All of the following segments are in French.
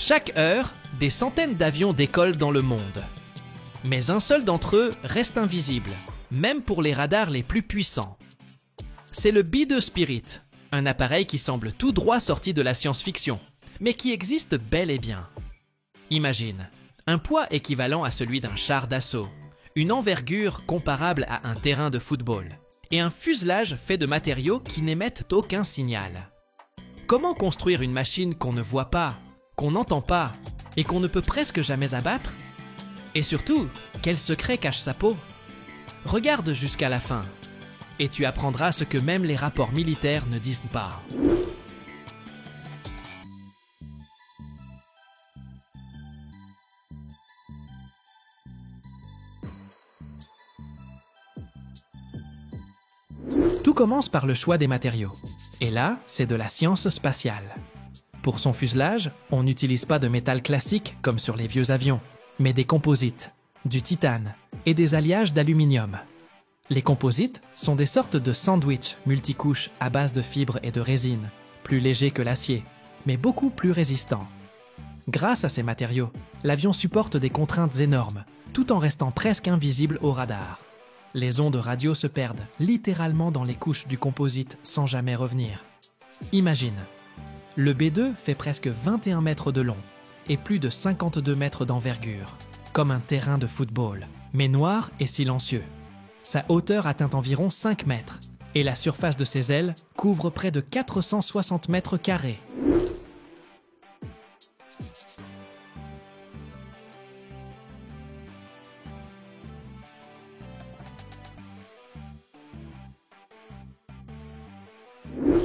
Chaque heure, des centaines d'avions décollent dans le monde. Mais un seul d'entre eux reste invisible, même pour les radars les plus puissants. C'est le B-2 Spirit, un appareil qui semble tout droit sorti de la science-fiction, mais qui existe bel et bien. Imagine, un poids équivalent à celui d'un char d'assaut, une envergure comparable à un terrain de football, et un fuselage fait de matériaux qui n'émettent aucun signal. Comment construire une machine qu'on ne voit pas, qu'on n'entend pas, et qu'on ne peut presque jamais abattre? Et surtout, quel secret cache sa peau? Regarde jusqu'à la fin, et tu apprendras ce que même les rapports militaires ne disent pas. Tout commence par le choix des matériaux. Et là, c'est de la science spatiale. Pour son fuselage, on n'utilise pas de métal classique comme sur les vieux avions, mais des composites, du titane et des alliages d'aluminium. Les composites sont des sortes de sandwichs multicouches à base de fibres et de résine, plus légers que l'acier, mais beaucoup plus résistants. Grâce à ces matériaux, l'avion supporte des contraintes énormes, tout en restant presque invisible au radar. Les ondes radio se perdent littéralement dans les couches du composite sans jamais revenir. Imagine, le B-2 fait presque 21 mètres de long et plus de 52 mètres d'envergure, comme un terrain de football, mais noir et silencieux. Sa hauteur atteint environ 5 mètres et la surface de ses ailes couvre près de 460 mètres carrés.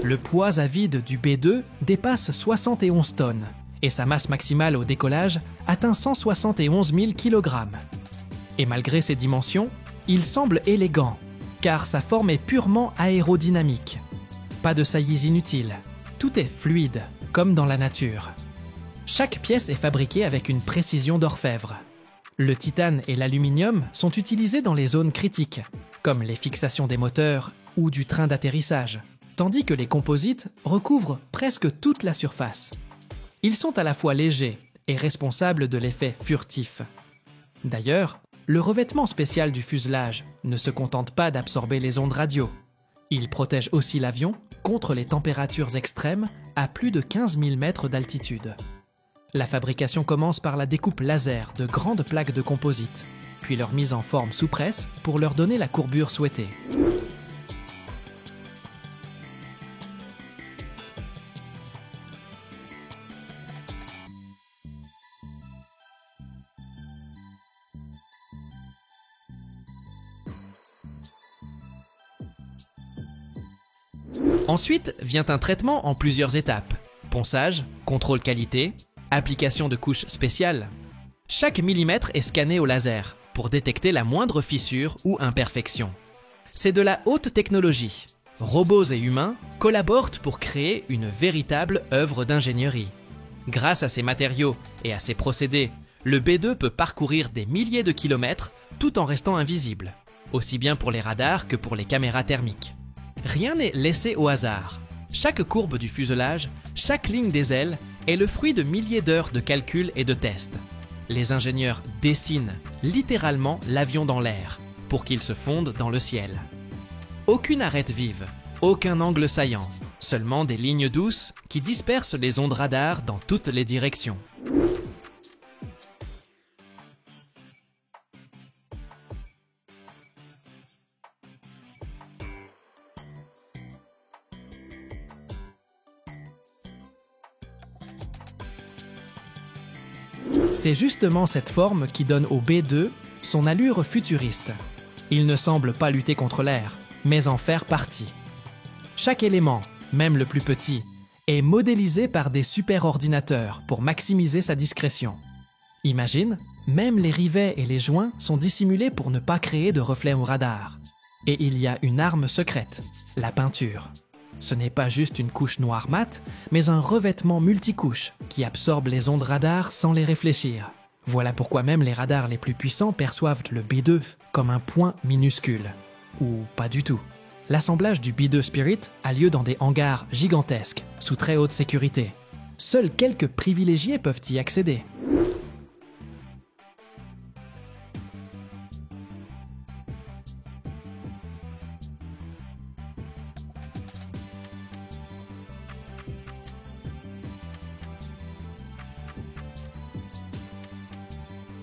Le poids à vide du B-2 dépasse 71 tonnes et sa masse maximale au décollage atteint 171 000 kg. Et malgré ses dimensions, il semble élégant, car sa forme est purement aérodynamique. Pas de saillies inutiles, tout est fluide, comme dans la nature. Chaque pièce est fabriquée avec une précision d'orfèvre. Le titane et l'aluminium sont utilisés dans les zones critiques, comme les fixations des moteurs ou du train d'atterrissage, tandis que les composites recouvrent presque toute la surface. Ils sont à la fois légers et responsables de l'effet furtif. D'ailleurs, le revêtement spécial du fuselage ne se contente pas d'absorber les ondes radio. Il protège aussi l'avion contre les températures extrêmes à plus de 15 000 mètres d'altitude. La fabrication commence par la découpe laser de grandes plaques de composite, puis leur mise en forme sous presse pour leur donner la courbure souhaitée. Ensuite vient un traitement en plusieurs étapes. Ponçage, contrôle qualité, application de couches spéciales. Chaque millimètre est scanné au laser pour détecter la moindre fissure ou imperfection. C'est de la haute technologie. Robots et humains collaborent pour créer une véritable œuvre d'ingénierie. Grâce à ces matériaux et à ces procédés, le B-2 peut parcourir des milliers de kilomètres tout en restant invisible, aussi bien pour les radars que pour les caméras thermiques. Rien n'est laissé au hasard. Chaque courbe du fuselage, chaque ligne des ailes est le fruit de milliers d'heures de calculs et de tests. Les ingénieurs dessinent littéralement l'avion dans l'air pour qu'il se fonde dans le ciel. Aucune arête vive, aucun angle saillant, seulement des lignes douces qui dispersent les ondes radar dans toutes les directions. C'est justement cette forme qui donne au B-2 son allure futuriste. Il ne semble pas lutter contre l'air, mais en faire partie. Chaque élément, même le plus petit, est modélisé par des superordinateurs pour maximiser sa discrétion. Imagine, même les rivets et les joints sont dissimulés pour ne pas créer de reflets au radar. Et il y a une arme secrète, la peinture. Ce n'est pas juste une couche noire mate, mais un revêtement multicouche qui absorbe les ondes radar sans les réfléchir. Voilà pourquoi même les radars les plus puissants perçoivent le B-2 comme un point minuscule. Ou pas du tout. L'assemblage du B-2 Spirit a lieu dans des hangars gigantesques, sous très haute sécurité. Seuls quelques privilégiés peuvent y accéder.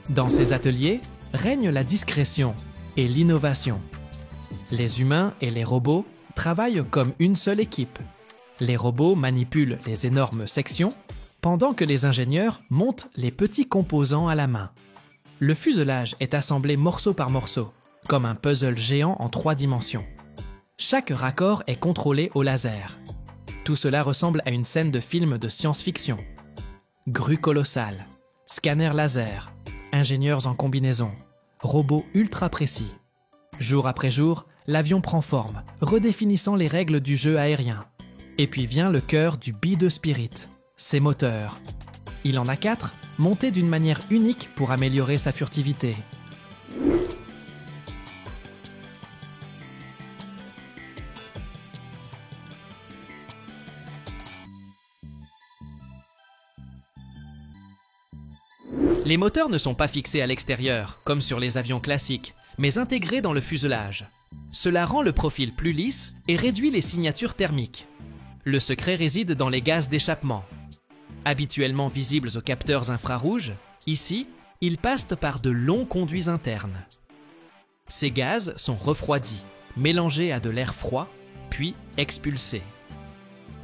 Dans ces ateliers règne la discrétion et l'innovation. Les humains et les robots travaillent comme une seule équipe. Les robots manipulent les énormes sections, pendant que les ingénieurs montent les petits composants à la main. Le fuselage est assemblé morceau par morceau, comme un puzzle géant en 3 dimensions. Chaque raccord est contrôlé au laser. Tout cela ressemble à une scène de film de science-fiction. Grue colossale, scanner laser, ingénieurs en combinaison, robots ultra précis. Jour après jour, l'avion prend forme, redéfinissant les règles du jeu aérien. Et puis vient le cœur du B2 Spirit, ses moteurs. Il en a 4, montés d'une manière unique pour améliorer sa furtivité. Les moteurs ne sont pas fixés à l'extérieur, comme sur les avions classiques, mais intégrés dans le fuselage. Cela rend le profil plus lisse et réduit les signatures thermiques. Le secret réside dans les gaz d'échappement. Habituellement visibles aux capteurs infrarouges, ici, ils passent par de longs conduits internes. Ces gaz sont refroidis, mélangés à de l'air froid, puis expulsés.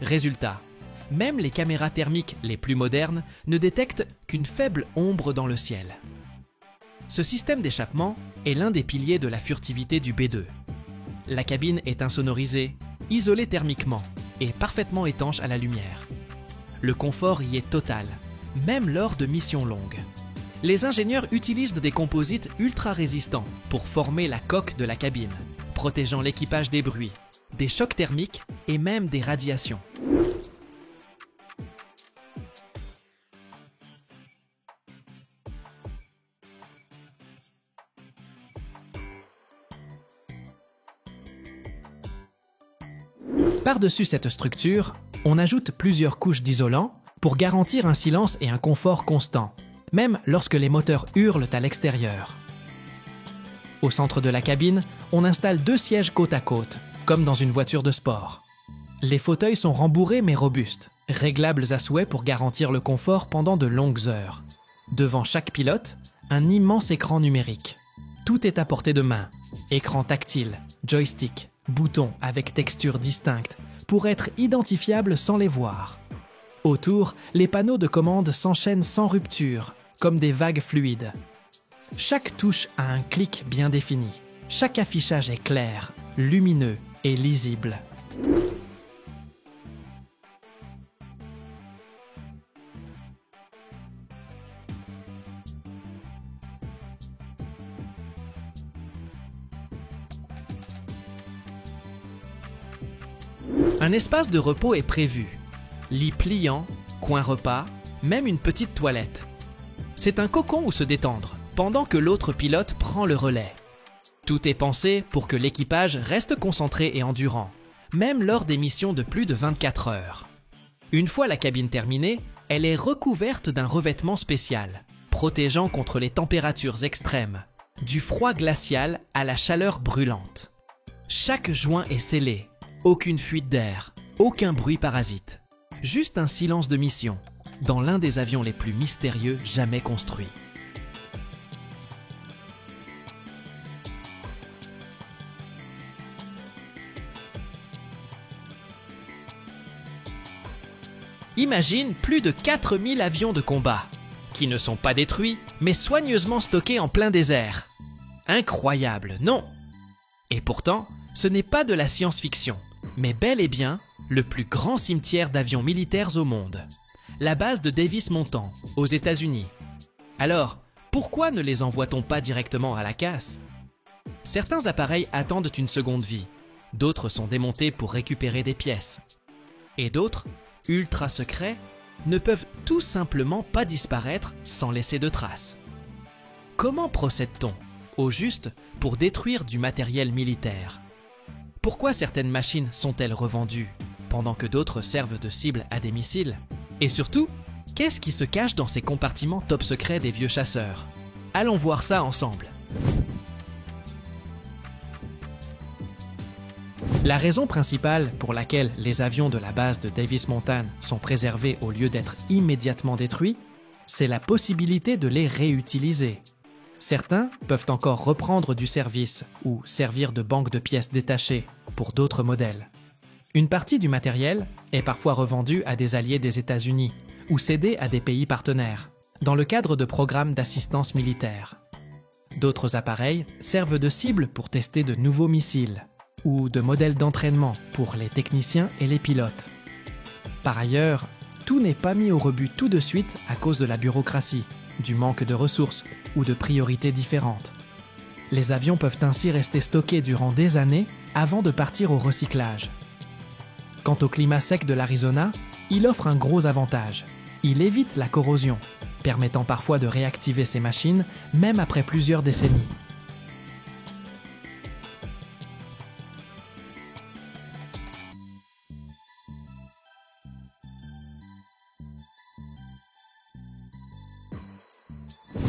Résultat, même les caméras thermiques les plus modernes ne détectent qu'une faible ombre dans le ciel. Ce système d'échappement est l'un des piliers de la furtivité du B2. La cabine est insonorisée, isolée thermiquement et parfaitement étanche à la lumière. Le confort y est total, même lors de missions longues. Les ingénieurs utilisent des composites ultra résistants pour former la coque de la cabine, protégeant l'équipage des bruits, des chocs thermiques et même des radiations. Par-dessus cette structure, on ajoute plusieurs couches d'isolant pour garantir un silence et un confort constant, même lorsque les moteurs hurlent à l'extérieur. Au centre de la cabine, on installe 2 sièges côte à côte, comme dans une voiture de sport. Les fauteuils sont rembourrés mais robustes, réglables à souhait pour garantir le confort pendant de longues heures. Devant chaque pilote, un immense écran numérique. Tout est à portée de main. Écran tactile, joystick, boutons avec textures distinctes pour être identifiables sans les voir. Autour, les panneaux de commande s'enchaînent sans rupture, comme des vagues fluides. Chaque touche a un clic bien défini. Chaque affichage est clair, lumineux et lisible. Un espace de repos est prévu. Lit pliant, coin repas, même une petite toilette. C'est un cocon où se détendre, pendant que l'autre pilote prend le relais. Tout est pensé pour que l'équipage reste concentré et endurant, même lors des missions de plus de 24 heures. Une fois la cabine terminée, elle est recouverte d'un revêtement spécial, protégeant contre les températures extrêmes, du froid glacial à la chaleur brûlante. Chaque joint est scellé, aucune fuite d'air, aucun bruit parasite. Juste un silence de mission, dans l'un des avions les plus mystérieux jamais construits. Imagine plus de 4000 avions de combat, qui ne sont pas détruits, mais soigneusement stockés en plein désert. Incroyable, non? Et pourtant, ce n'est pas de la science-fiction, mais bel et bien le plus grand cimetière d'avions militaires au monde. La base de Davis-Monthan, aux États-Unis. Alors, pourquoi ne les envoie-t-on pas directement à la casse? Certains appareils attendent une seconde vie, d'autres sont démontés pour récupérer des pièces. Et d'autres, ultra secrets, ne peuvent tout simplement pas disparaître sans laisser de traces. Comment procède-t-on, au juste, pour détruire du matériel militaire? Pourquoi certaines machines sont-elles revendues, pendant que d'autres servent de cible à des missiles? Et surtout, qu'est-ce qui se cache dans ces compartiments top secrets des vieux chasseurs? Allons voir ça ensemble. La raison principale pour laquelle les avions de la base de Davis Monthan sont préservés au lieu d'être immédiatement détruits, c'est la possibilité de les réutiliser. Certains peuvent encore reprendre du service ou servir de banque de pièces détachées pour d'autres modèles. Une partie du matériel est parfois revendue à des alliés des États-Unis ou cédée à des pays partenaires, dans le cadre de programmes d'assistance militaire. D'autres appareils servent de cible pour tester de nouveaux missiles ou de modèles d'entraînement pour les techniciens et les pilotes. Par ailleurs, tout n'est pas mis au rebut tout de suite à cause de la bureaucratie, du manque de ressources ou de priorités différentes. Les avions peuvent ainsi rester stockés durant des années avant de partir au recyclage. Quant au climat sec de l'Arizona, il offre un gros avantage. Il évite la corrosion, permettant parfois de réactiver ces machines même après plusieurs décennies.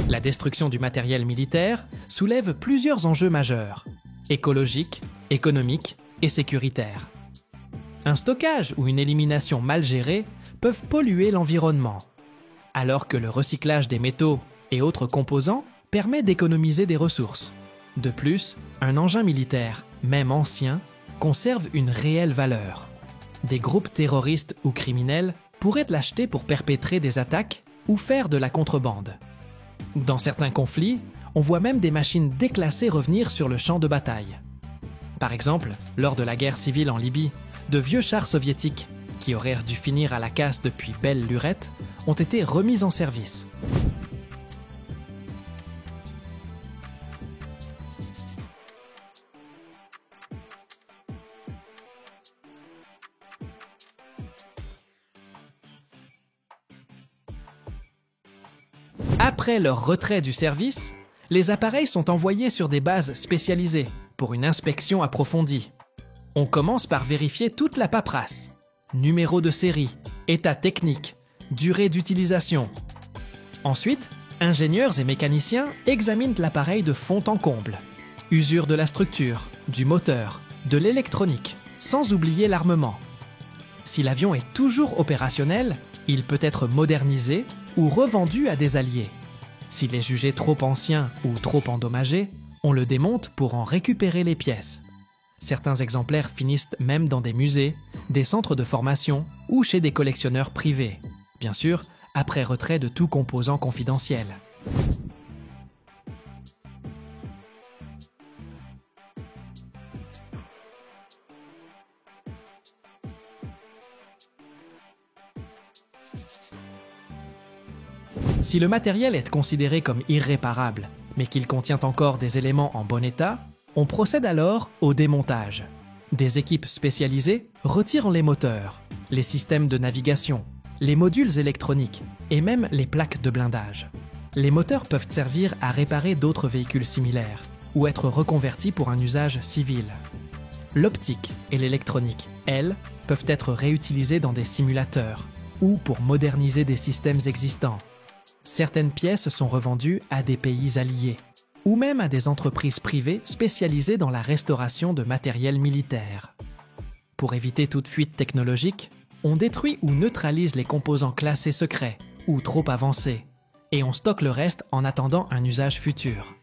La destruction du matériel militaire soulève plusieurs enjeux majeurs, écologiques, économiques et sécuritaires. Un stockage ou une élimination mal gérée peuvent polluer l'environnement, alors que le recyclage des métaux et autres composants permet d'économiser des ressources. De plus, un engin militaire, même ancien, conserve une réelle valeur. Des groupes terroristes ou criminels pourraient l'acheter pour perpétrer des attaques ou faire de la contrebande. Dans certains conflits, on voit même des machines déclassées revenir sur le champ de bataille. Par exemple, lors de la guerre civile en Libye, de vieux chars soviétiques, qui auraient dû finir à la casse depuis belle lurette, ont été remis en service. Après leur retrait du service, les appareils sont envoyés sur des bases spécialisées pour une inspection approfondie. On commence par vérifier toute la paperasse, numéro de série, état technique, durée d'utilisation. Ensuite, ingénieurs et mécaniciens examinent l'appareil de fond en comble. Usure de la structure, du moteur, de l'électronique, sans oublier l'armement. Si l'avion est toujours opérationnel, il peut être modernisé ou revendu à des alliés. S'il est jugé trop ancien ou trop endommagé, on le démonte pour en récupérer les pièces. Certains exemplaires finissent même dans des musées, des centres de formation ou chez des collectionneurs privés. Bien sûr, après retrait de tout composant confidentiel. Si le matériel est considéré comme irréparable, mais qu'il contient encore des éléments en bon état, on procède alors au démontage. Des équipes spécialisées retirent les moteurs, les systèmes de navigation, les modules électroniques et même les plaques de blindage. Les moteurs peuvent servir à réparer d'autres véhicules similaires ou être reconvertis pour un usage civil. L'optique et l'électronique, elles, peuvent être réutilisées dans des simulateurs ou pour moderniser des systèmes existants. Certaines pièces sont revendues à des pays alliés ou même à des entreprises privées spécialisées dans la restauration de matériel militaire. Pour éviter toute fuite technologique, on détruit ou neutralise les composants classés secrets ou trop avancés, et on stocke le reste en attendant un usage futur.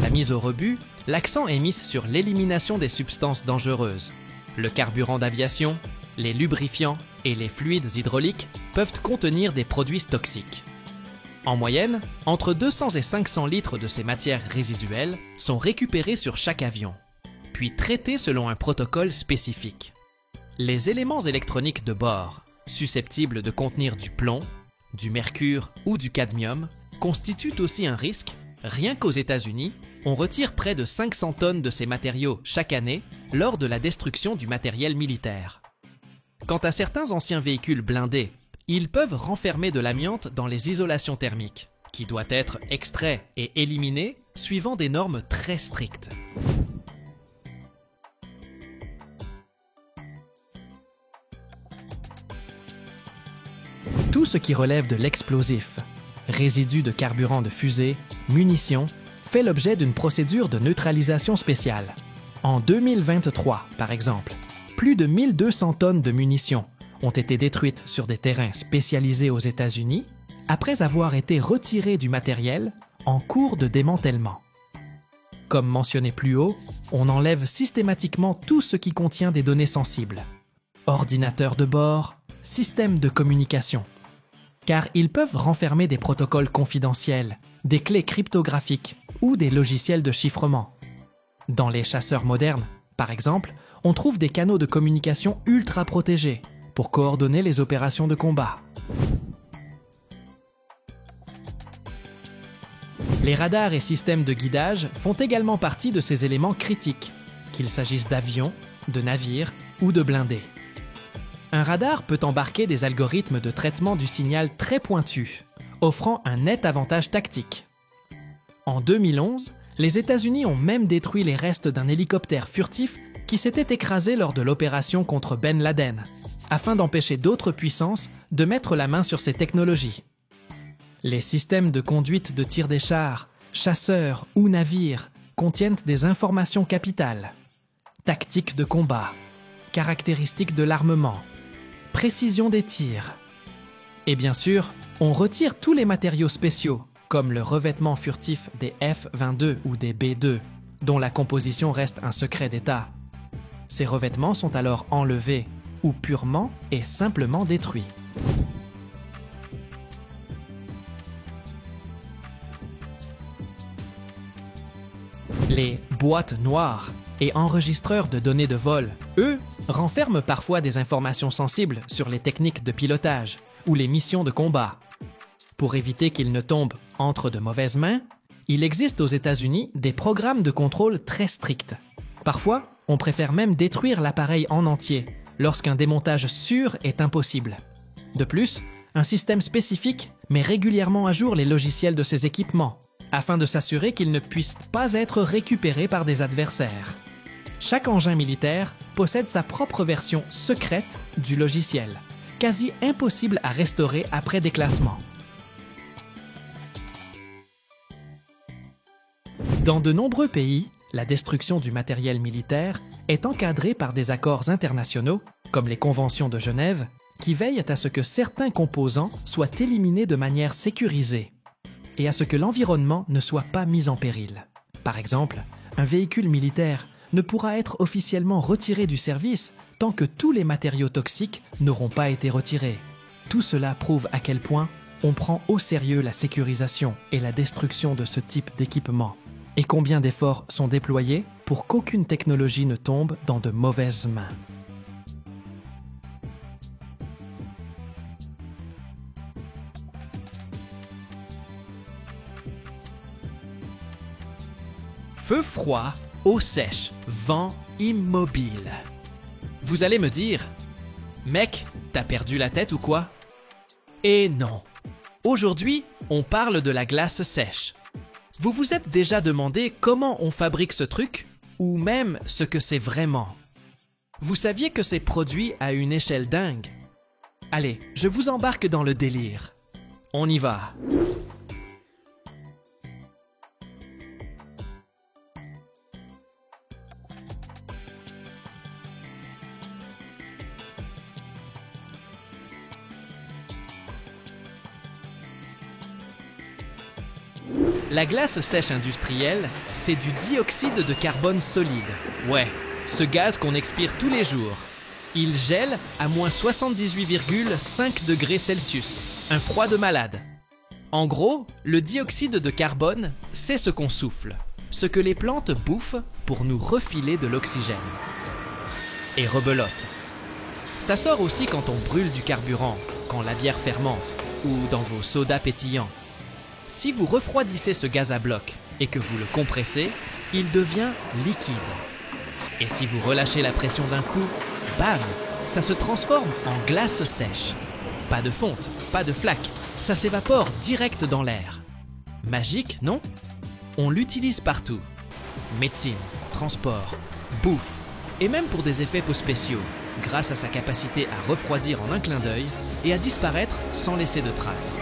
La mise au rebut, l'accent est mis sur l'élimination des substances dangereuses. Le carburant d'aviation, les lubrifiants et les fluides hydrauliques peuvent contenir des produits toxiques. En moyenne, entre 200 et 500 litres de ces matières résiduelles sont récupérés sur chaque avion, puis traités selon un protocole spécifique. Les éléments électroniques de bord, susceptibles de contenir du plomb, du mercure ou du cadmium, constituent aussi un risque. Rien qu'aux États-Unis, on retire près de 500 tonnes de ces matériaux chaque année lors de la destruction du matériel militaire. Quant à certains anciens véhicules blindés Ils peuvent renfermer de l'amiante dans les isolations thermiques, qui doit être extrait et éliminé suivant des normes très strictes. Tout ce qui relève de l'explosif, résidus de carburant de fusée, munitions, fait l'objet d'une procédure de neutralisation spéciale. En 2023, par exemple, plus de 1200 tonnes de munitions ont été détruites sur des terrains spécialisés aux États-Unis après avoir été retirées du matériel en cours de démantèlement. Comme mentionné plus haut, on enlève systématiquement tout ce qui contient des données sensibles. Ordinateurs de bord, systèmes de communication. Car ils peuvent renfermer des protocoles confidentiels, des clés cryptographiques ou des logiciels de chiffrement. Dans les chasseurs modernes, par exemple, on trouve des canaux de communication ultra protégés pour coordonner les opérations de combat. Les radars et systèmes de guidage font également partie de ces éléments critiques, qu'il s'agisse d'avions, de navires ou de blindés. Un radar peut embarquer des algorithmes de traitement du signal très pointus, offrant un net avantage tactique. En 2011, les États-Unis ont même détruit les restes d'un hélicoptère furtif qui s'était écrasé lors de l'opération contre Ben Laden, afin d'empêcher d'autres puissances de mettre la main sur ces technologies. Les systèmes de conduite de tir des chars, chasseurs ou navires contiennent des informations capitales. Tactique de combat, caractéristiques de l'armement, précision des tirs. Et bien sûr, on retire tous les matériaux spéciaux, comme le revêtement furtif des F-22 ou des B-2, dont la composition reste un secret d'État. Ces revêtements sont alors enlevés ou purement et simplement détruits. Les boîtes noires et enregistreurs de données de vol, eux, renferment parfois des informations sensibles sur les techniques de pilotage ou les missions de combat. Pour éviter qu'ils ne tombent entre de mauvaises mains, il existe aux États-Unis des programmes de contrôle très stricts. Parfois, on préfère même détruire l'appareil en entier lorsqu'un démontage sûr est impossible. De plus, un système spécifique met régulièrement à jour les logiciels de ces équipements, afin de s'assurer qu'ils ne puissent pas être récupérés par des adversaires. Chaque engin militaire possède sa propre version secrète du logiciel, quasi impossible à restaurer après déclassement. Dans de nombreux pays, la destruction du matériel militaire est encadrée par des accords internationaux, comme les conventions de Genève, qui veillent à ce que certains composants soient éliminés de manière sécurisée et à ce que l'environnement ne soit pas mis en péril. Par exemple, un véhicule militaire ne pourra être officiellement retiré du service tant que tous les matériaux toxiques n'auront pas été retirés. Tout cela prouve à quel point on prend au sérieux la sécurisation et la destruction de ce type d'équipement, et combien d'efforts sont déployés pour qu'aucune technologie ne tombe dans de mauvaises mains. Feu froid, eau sèche, vent immobile. Vous allez me dire, mec, t'as perdu la tête ou quoi? Et non. Aujourd'hui, on parle de la glace sèche. Vous vous êtes déjà demandé comment on fabrique ce truc, ou même ce que c'est vraiment? Vous saviez que c'est produit à une échelle dingue? Allez, je vous embarque dans le délire. On y va. La glace sèche industrielle, c'est du dioxyde de carbone solide. Ouais, ce gaz qu'on expire tous les jours. Il gèle à moins 78,5 degrés Celsius. Un froid de malade. En gros, le dioxyde de carbone, c'est ce qu'on souffle. Ce que les plantes bouffent pour nous refiler de l'oxygène. Et rebelote. Ça sort aussi quand on brûle du carburant, quand la bière fermente, ou dans vos sodas pétillants. Si vous refroidissez ce gaz à bloc et que vous le compressez, il devient liquide. Et si vous relâchez la pression d'un coup, bam, ça se transforme en glace sèche. Pas de fonte, pas de flaque, ça s'évapore direct dans l'air. Magique, non? On l'utilise partout. Médecine, transport, bouffe, et même pour des effets spéciaux, grâce à sa capacité à refroidir en un clin d'œil et à disparaître sans laisser de traces.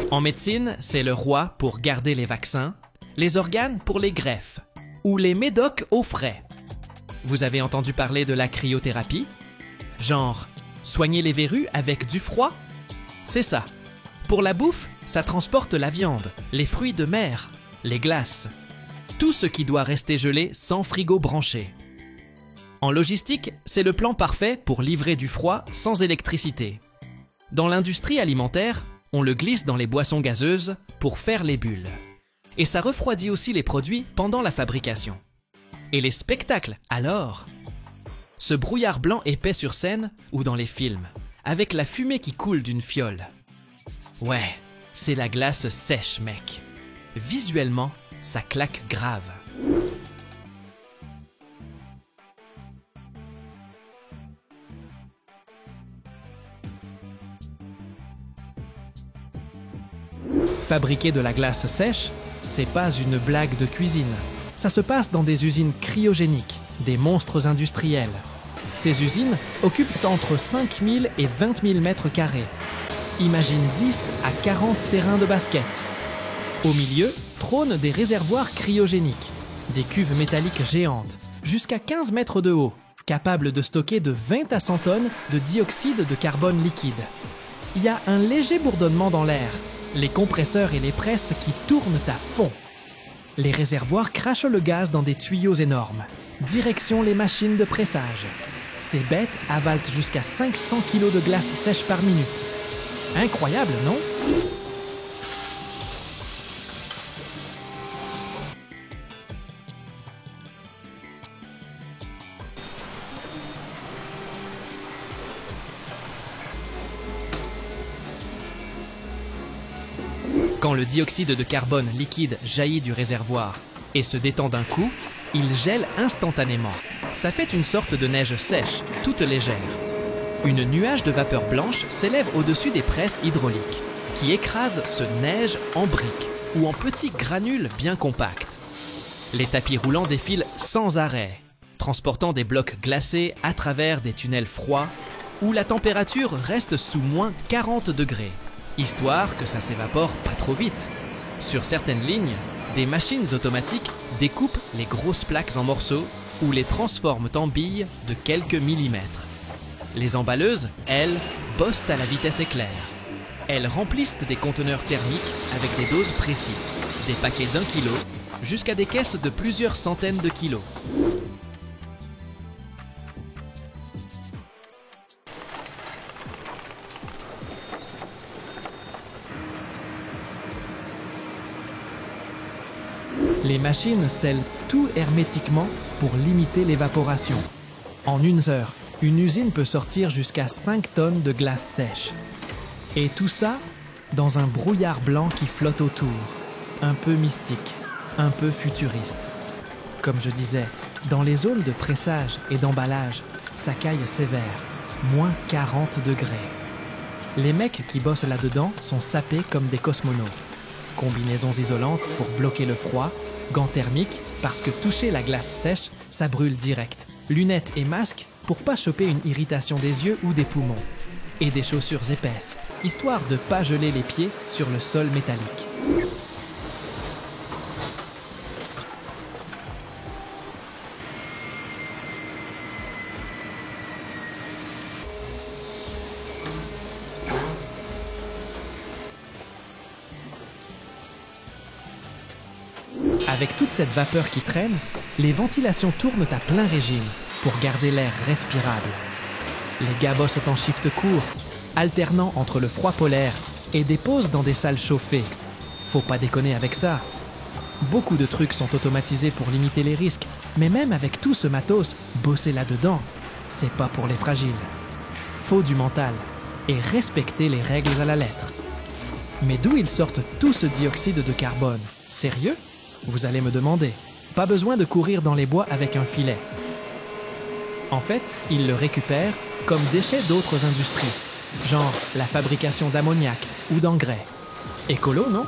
En médecine, c'est le roi pour garder les vaccins, les organes pour les greffes, ou les médocs au frais. Vous avez entendu parler de la cryothérapie? Genre, soigner les verrues avec du froid? C'est ça. Pour la bouffe, ça transporte la viande, les fruits de mer, les glaces. Tout ce qui doit rester gelé sans frigo branché. En logistique, c'est le plan parfait pour livrer du froid sans électricité. Dans l'industrie alimentaire, on le glisse dans les boissons gazeuses pour faire les bulles. Et ça refroidit aussi les produits pendant la fabrication. Et les spectacles, alors? Ce brouillard blanc épais sur scène ou dans les films, avec la fumée qui coule d'une fiole. Ouais, c'est la glace sèche, mec. Visuellement, ça claque grave. Fabriquer de la glace sèche, c'est pas une blague de cuisine. Ça se passe dans des usines cryogéniques, des monstres industriels. Ces usines occupent entre 5 000 et 20 000 mètres carrés. Imagine 10 à 40 terrains de basket. Au milieu trônent des réservoirs cryogéniques, des cuves métalliques géantes, jusqu'à 15 mètres de haut, capables de stocker de 20 à 100 tonnes de dioxyde de carbone liquide. Il y a un léger bourdonnement dans l'air, les compresseurs et les presses qui tournent à fond. Les réservoirs crachent le gaz dans des tuyaux énormes. Direction les machines de pressage. Ces bêtes avalent jusqu'à 500 kg de glace sèche par minute. Incroyable, non? Quand le dioxyde de carbone liquide jaillit du réservoir et se détend d'un coup, il gèle instantanément. Ça fait une sorte de neige sèche, toute légère. Une nuage de vapeur blanche s'élève au-dessus des presses hydrauliques, qui écrasent ce neige en briques ou en petits granules bien compacts. Les tapis roulants défilent sans arrêt, transportant des blocs glacés à travers des tunnels froids où la température reste sous moins 40 degrés. Histoire que ça s'évapore pas trop vite. Sur certaines lignes, des machines automatiques découpent les grosses plaques en morceaux ou les transforment en billes de quelques millimètres. Les emballeuses, elles, bossent à la vitesse éclair. Elles remplissent des conteneurs thermiques avec des doses précises, des paquets d'1 kilo jusqu'à des caisses de plusieurs centaines de kilos. Les machines scellent tout hermétiquement pour limiter l'évaporation. En 1 heure, une usine peut sortir jusqu'à 5 tonnes de glace sèche. Et tout ça dans un brouillard blanc qui flotte autour, un peu mystique, un peu futuriste. Comme je disais, dans les zones de pressage et d'emballage, ça caille sévère, moins 40 degrés. Les mecs qui bossent là-dedans sont sapés comme des cosmonautes. Combinaisons isolantes pour bloquer le froid, gants thermiques parce que toucher la glace sèche, ça brûle direct. Lunettes et masques pour pas choper une irritation des yeux ou des poumons. Et des chaussures épaisses, histoire de pas geler les pieds sur le sol métallique. Avec toute cette vapeur qui traîne, les ventilations tournent à plein régime pour garder l'air respirable. Les gars bossent en shift court, alternant entre le froid polaire et des pauses dans des salles chauffées. Faut pas déconner avec ça. Beaucoup de trucs sont automatisés pour limiter les risques, mais même avec tout ce matos, bosser là-dedans, c'est pas pour les fragiles. Faut du mental et respecter les règles à la lettre. Mais d'où ils sortent tout ce dioxyde de carbone? Sérieux? Vous allez me demander. Pas besoin de courir dans les bois avec un filet. En fait, ils le récupèrent comme déchets d'autres industries, genre la fabrication d'ammoniac ou d'engrais. Écolo, non?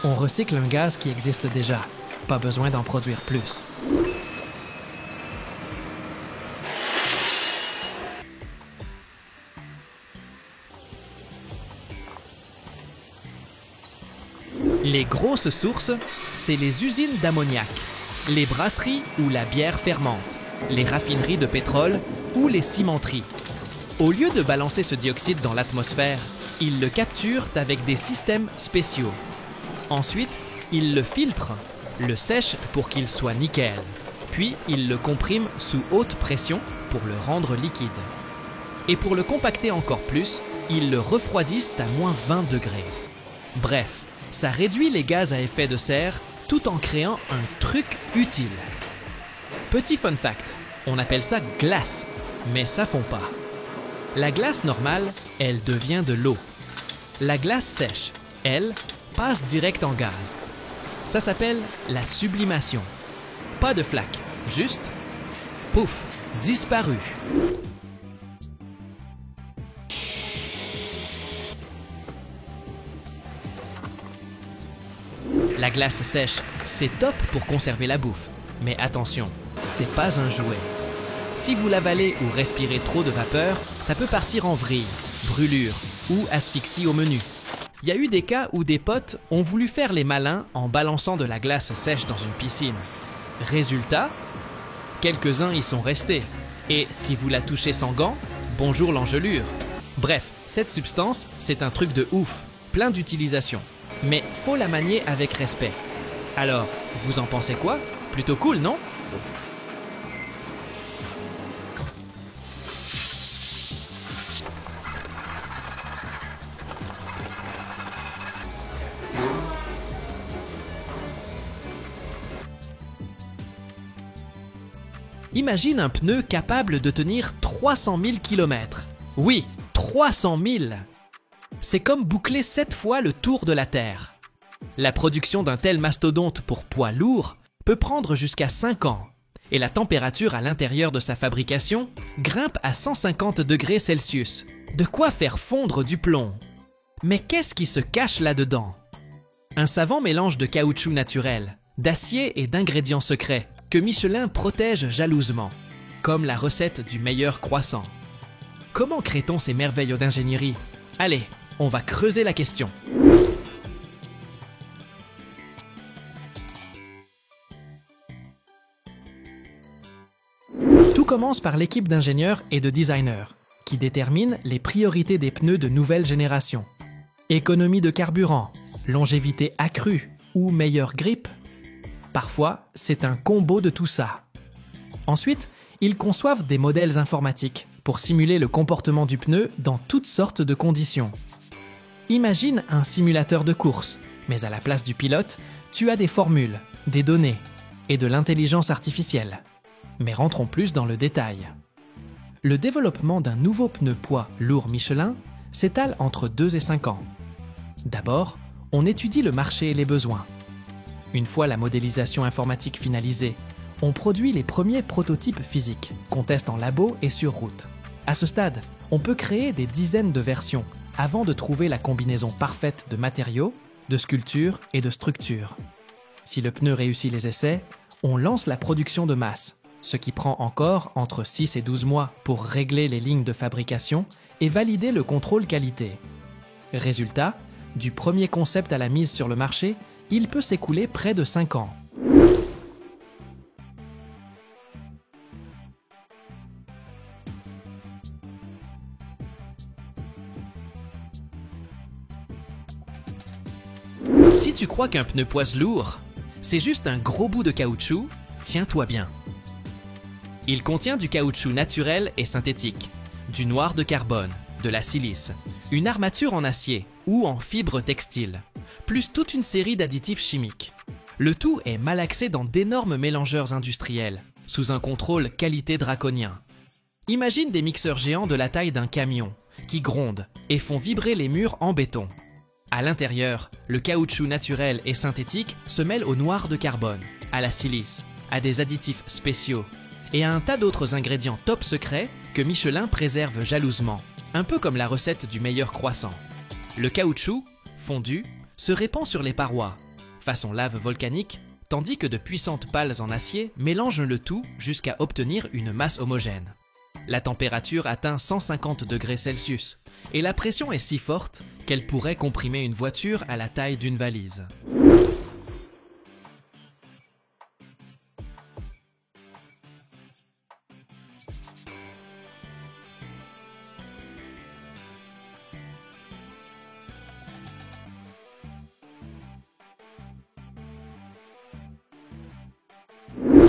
On recycle un gaz qui existe déjà. Pas besoin d'en produire plus. Les grosses sources, c'est les usines d'ammoniac, les brasseries où la bière fermente, les raffineries de pétrole ou les cimenteries. Au lieu de balancer ce dioxyde dans l'atmosphère, ils le capturent avec des systèmes spéciaux. Ensuite, ils le filtrent, le sèchent pour qu'il soit nickel, puis ils le compriment sous haute pression pour le rendre liquide. Et pour le compacter encore plus, ils le refroidissent à moins 20 degrés. Bref, ça réduit les gaz à effet de serre tout en créant un truc utile. Petit fun fact, on appelle ça glace, mais ça fond pas. La glace normale, elle devient de l'eau. La glace sèche, elle, passe direct en gaz. Ça s'appelle la sublimation. Pas de flaque, juste pouf, disparu. La glace sèche, c'est top pour conserver la bouffe. Mais attention, c'est pas un jouet. Si vous l'avalez ou respirez trop de vapeur, ça peut partir en vrille, brûlure ou asphyxie au menu. Il y a eu des cas où des potes ont voulu faire les malins en balançant de la glace sèche dans une piscine. Résultat, quelques-uns y sont restés. Et si vous la touchez sans gants, bonjour l'engelure. Bref, cette substance, c'est un truc de ouf, plein d'utilisations. Mais faut la manier avec respect. Alors, vous en pensez quoi? Plutôt cool, non? Imagine un pneu capable de tenir 300 000 km. Oui, 300 000! C'est comme boucler 7 fois le tour de la Terre. La production d'un tel mastodonte pour poids lourd peut prendre jusqu'à 5 ans, et la température à l'intérieur de sa fabrication grimpe à 150 degrés Celsius. De quoi faire fondre du plomb. Mais qu'est-ce qui se cache là-dedans? Un savant mélange de caoutchouc naturel, d'acier et d'ingrédients secrets que Michelin protège jalousement, comme la recette du meilleur croissant. Comment crée-t-on ces merveilles d'ingénierie? Allez, on va creuser la question. Tout commence par l'équipe d'ingénieurs et de designers, qui déterminent les priorités des pneus de nouvelle génération. Économie de carburant, longévité accrue ou meilleure grippe. Parfois, c'est un combo de tout ça. Ensuite, ils conçoivent des modèles informatiques pour simuler le comportement du pneu dans toutes sortes de conditions. Imagine un simulateur de course, mais à la place du pilote, tu as des formules, des données et de l'intelligence artificielle. Mais rentrons plus dans le détail. Le développement d'un nouveau pneu poids lourd Michelin s'étale entre 2 et 5 ans. D'abord, on étudie le marché et les besoins. Une fois la modélisation informatique finalisée, on produit les premiers prototypes physiques qu'on teste en labo et sur route. À ce stade, on peut créer des dizaines de versions avant de trouver la combinaison parfaite de matériaux, de sculptures et de structures. Si le pneu réussit les essais, on lance la production de masse, ce qui prend encore entre 6 et 12 mois pour régler les lignes de fabrication et valider le contrôle qualité. Résultat, du premier concept à la mise sur le marché, il peut s'écouler près de 5 ans. Si tu crois qu'un pneu poids lourd, c'est juste un gros bout de caoutchouc, tiens-toi bien. Il contient du caoutchouc naturel et synthétique, du noir de carbone, de la silice, une armature en acier ou en fibre textile, plus toute une série d'additifs chimiques. Le tout est malaxé dans d'énormes mélangeurs industriels, sous un contrôle qualité draconien. Imagine des mixeurs géants de la taille d'un camion, qui grondent et font vibrer les murs en béton. À l'intérieur, le caoutchouc naturel et synthétique se mêle au noir de carbone, à la silice, à des additifs spéciaux et à un tas d'autres ingrédients top secrets que Michelin préserve jalousement, un peu comme la recette du meilleur croissant. Le caoutchouc, fondu, se répand sur les parois, façon lave volcanique, tandis que de puissantes pales en acier mélangent le tout jusqu'à obtenir une masse homogène. La température atteint 150 degrés Celsius et la pression est si forte qu'elle pourrait comprimer une voiture à la taille d'une valise.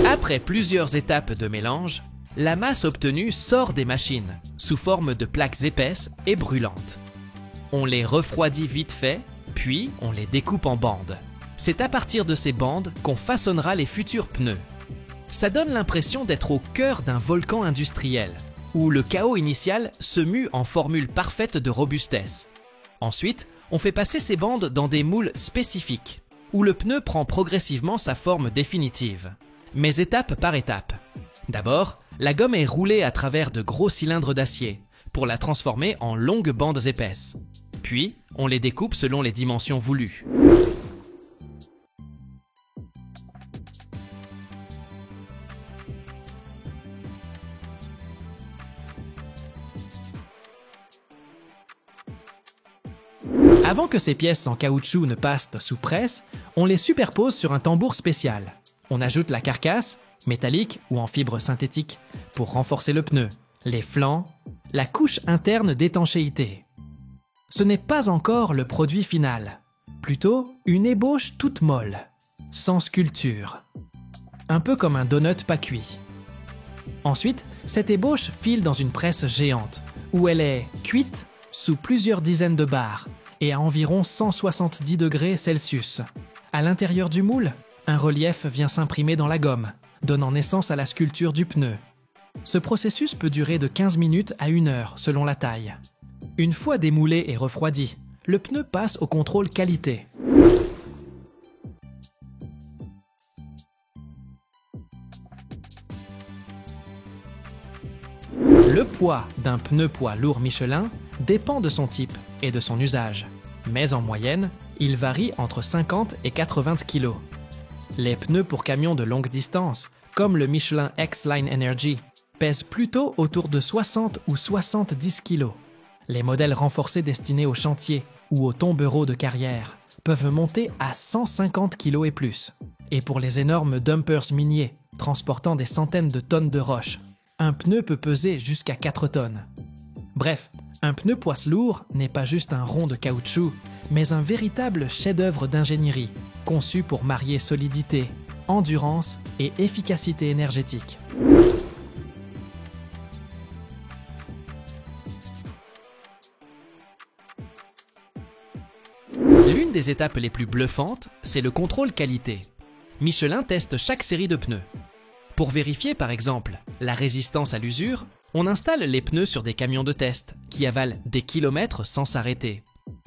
Après plusieurs étapes de mélange, la masse obtenue sort des machines, sous forme de plaques épaisses et brûlantes. On les refroidit vite fait, puis on les découpe en bandes. C'est à partir de ces bandes qu'on façonnera les futurs pneus. Ça donne l'impression d'être au cœur d'un volcan industriel, où le chaos initial se mue en formule parfaite de robustesse. Ensuite, on fait passer ces bandes dans des moules spécifiques, où le pneu prend progressivement sa forme définitive. Mais étape par étape. D'abord, la gomme est roulée à travers de gros cylindres d'acier pour la transformer en longues bandes épaisses. Puis, on les découpe selon les dimensions voulues. Avant que ces pièces en caoutchouc ne passent sous presse, on les superpose sur un tambour spécial. On ajoute la carcasse, métallique ou en fibre synthétique, pour renforcer le pneu, les flancs, la couche interne d'étanchéité. Ce n'est pas encore le produit final, plutôt une ébauche toute molle, sans sculpture. Un peu comme un donut pas cuit. Ensuite, cette ébauche file dans une presse géante, où elle est cuite sous plusieurs dizaines de bars et à environ 170 degrés Celsius. À l'intérieur du moule, un relief vient s'imprimer dans la gomme, donnant naissance à la sculpture du pneu. Ce processus peut durer de 15 minutes à 1 heure selon la taille. Une fois démoulé et refroidi, le pneu passe au contrôle qualité. Le poids d'un pneu poids lourd Michelin dépend de son type et de son usage, mais en moyenne, il varie entre 50 et 80 kg. Les pneus pour camions de longue distance, comme le Michelin X-Line Energy, pèsent plutôt autour de 60 ou 70 kg. Les modèles renforcés destinés aux chantiers ou aux tombereaux de carrière peuvent monter à 150 kg et plus. Et pour les énormes dumpers miniers, transportant des centaines de tonnes de roches, un pneu peut peser jusqu'à 4 tonnes. Bref, un pneu poids lourd n'est pas juste un rond de caoutchouc, mais un véritable chef-d'œuvre d'ingénierie, conçu pour marier solidité, endurance et efficacité énergétique. L'une des étapes les plus bluffantes, c'est le contrôle qualité. Michelin teste chaque série de pneus. Pour vérifier par exemple la résistance à l'usure, on installe les pneus sur des camions de test qui avalent des kilomètres sans s'arrêter.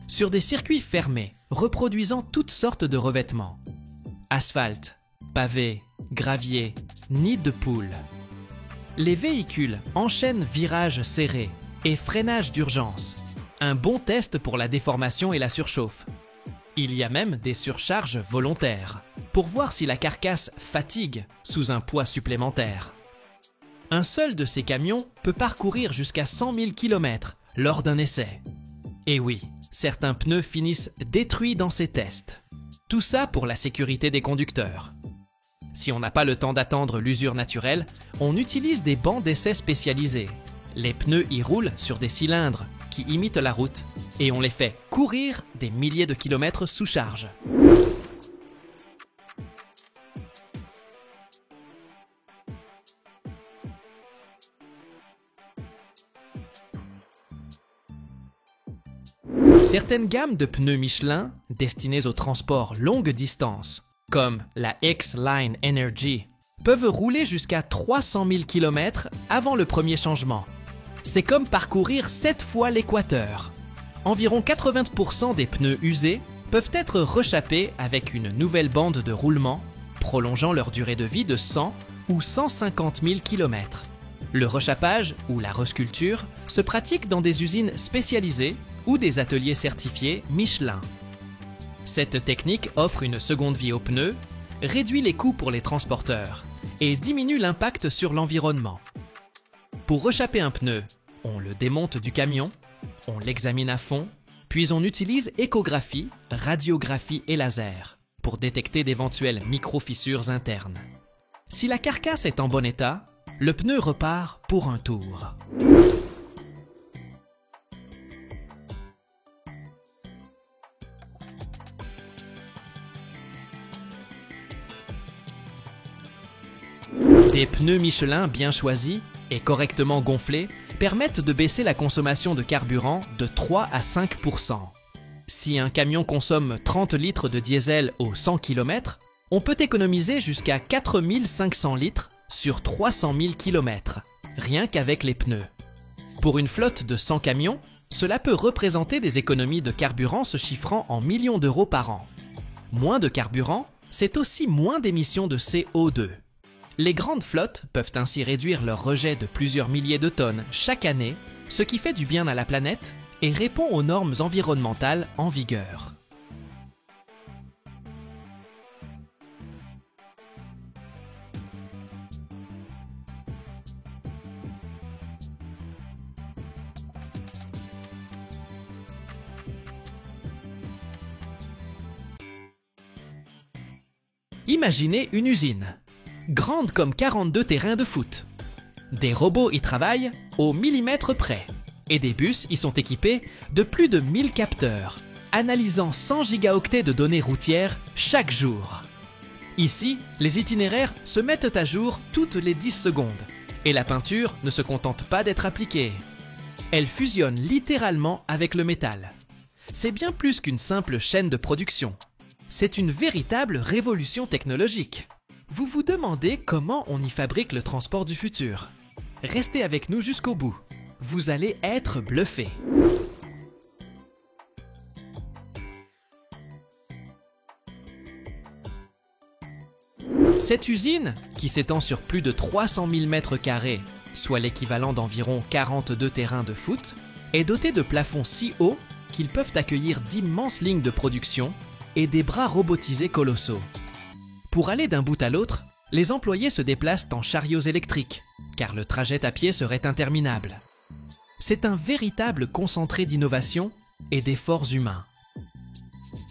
Sur des circuits fermés, reproduisant toutes sortes de revêtements. Asphalte, pavé, gravier, nid de poule. Les véhicules enchaînent virages serrés et freinage d'urgence. Un bon test pour la déformation et la surchauffe. Il y a même des surcharges volontaires, pour voir si la carcasse fatigue sous un poids supplémentaire. Un seul de ces camions peut parcourir jusqu'à 100 000 km lors d'un essai. Et oui, certains pneus finissent détruits dans ces tests. Tout ça pour la sécurité des conducteurs. Si on n'a pas le temps d'attendre l'usure naturelle, on utilise des bancs d'essai spécialisés. Les pneus y roulent sur des cylindres qui imitent la route et on les fait courir des milliers de kilomètres sous charge. Certaines gammes de pneus Michelin, destinées au transport longue distance, comme la X-Line Energy, peuvent rouler jusqu'à 300 000 km avant le premier changement. C'est comme parcourir 7 fois l'équateur. environ 80% des pneus usés peuvent être rechappés avec une nouvelle bande de roulement, prolongeant leur durée de vie de 100 ou 150 000 km. Le rechappage, ou la resculpture, se pratique dans des usines spécialisées ou des ateliers certifiés Michelin. Cette technique offre une seconde vie aux pneus, réduit les coûts pour les transporteurs et diminue l'impact sur l'environnement. Pour rechapper un pneu, on le démonte du camion, on l'examine à fond, puis on utilise échographie, radiographie et laser pour détecter d'éventuelles micro-fissures internes. Si la carcasse est en bon état, le pneu repart pour un tour. Des pneus Michelin bien choisis et correctement gonflés permettent de baisser la consommation de carburant de 3 à 5%. Si un camion consomme 30 litres de diesel aux 100 km, on peut économiser jusqu'à 4 500 litres sur 300 000 km, rien qu'avec les pneus. Pour une flotte de 100 camions, cela peut représenter des économies de carburant se chiffrant en millions d'euros par an. Moins de carburant, c'est aussi moins d'émissions de CO2. Les grandes flottes peuvent ainsi réduire leur rejet de plusieurs milliers de tonnes chaque année, ce qui fait du bien à la planète et répond aux normes environnementales en vigueur. Imaginez une usine, grande comme 42 terrains de foot. Des robots y travaillent au millimètre près et des bus y sont équipés de plus de 1000 capteurs, analysant 100 gigaoctets de données routières chaque jour. Ici, les itinéraires se mettent à jour toutes les 10 secondes et la peinture ne se contente pas d'être appliquée. Elle fusionne littéralement avec le métal. C'est bien plus qu'une simple chaîne de production. C'est une véritable révolution technologique. Vous vous demandez comment on y fabrique le transport du futur? Restez avec nous jusqu'au bout. Vous allez être bluffé. Cette usine, qui s'étend sur plus de 300 000 m², soit l'équivalent d'environ 42 terrains de foot, est dotée de plafonds si hauts qu'ils peuvent accueillir d'immenses lignes de production et des bras robotisés colossaux. Pour aller d'un bout à l'autre, les employés se déplacent en chariots électriques, car le trajet à pied serait interminable. C'est un véritable concentré d'innovation et d'efforts humains.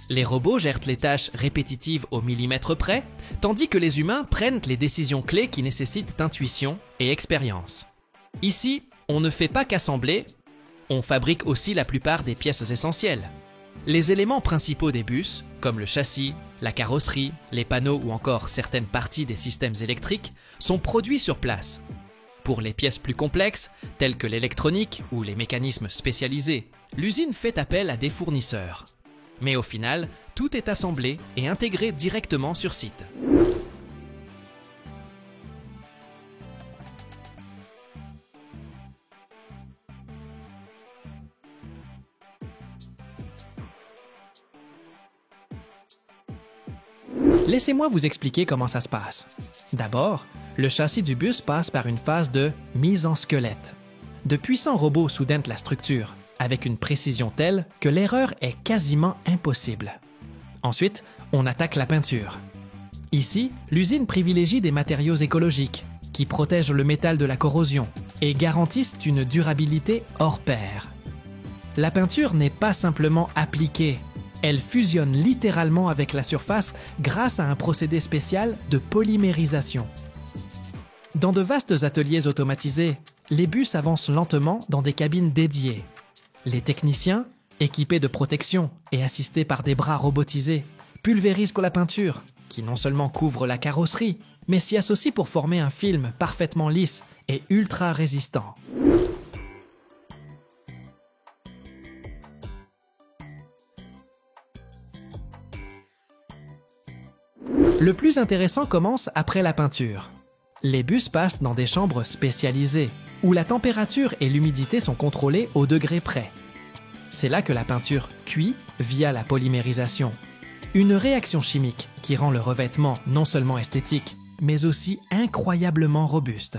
Les robots gèrent les tâches répétitives au millimètre près, tandis que les humains prennent les décisions clés qui nécessitent intuition et expérience. Ici, on ne fait pas qu'assembler, on fabrique aussi la plupart des pièces essentielles. Les éléments principaux des bus, comme le châssis, la carrosserie, les panneaux ou encore certaines parties des systèmes électriques, sont produits sur place. Pour les pièces plus complexes, telles que l'électronique ou les mécanismes spécialisés, l'usine fait appel à des fournisseurs. Mais au final, tout est assemblé et intégré directement sur site. Laissez-moi vous expliquer comment ça se passe. D'abord, le châssis du bus passe par une phase de mise en squelette. De puissants robots soudaignent la structure, avec une précision telle que l'erreur est quasiment impossible. Ensuite, on attaque la peinture. Ici, l'usine privilégie des matériaux écologiques, qui protègent le métal de la corrosion et garantissent une durabilité hors pair. La peinture n'est pas simplement appliquée, elle fusionne littéralement avec la surface grâce à un procédé spécial de polymérisation. Dans de vastes ateliers automatisés, les bus avancent lentement dans des cabines dédiées. Les techniciens, équipés de protection et assistés par des bras robotisés, pulvérisent la peinture, qui non seulement couvre la carrosserie, mais s'y associe pour former un film parfaitement lisse et ultra résistant. Le plus intéressant commence après la peinture. Les bus passent dans des chambres spécialisées, où la température et l'humidité sont contrôlées au degré près. C'est là que la peinture cuit via la polymérisation. Une réaction chimique qui rend le revêtement non seulement esthétique, mais aussi incroyablement robuste.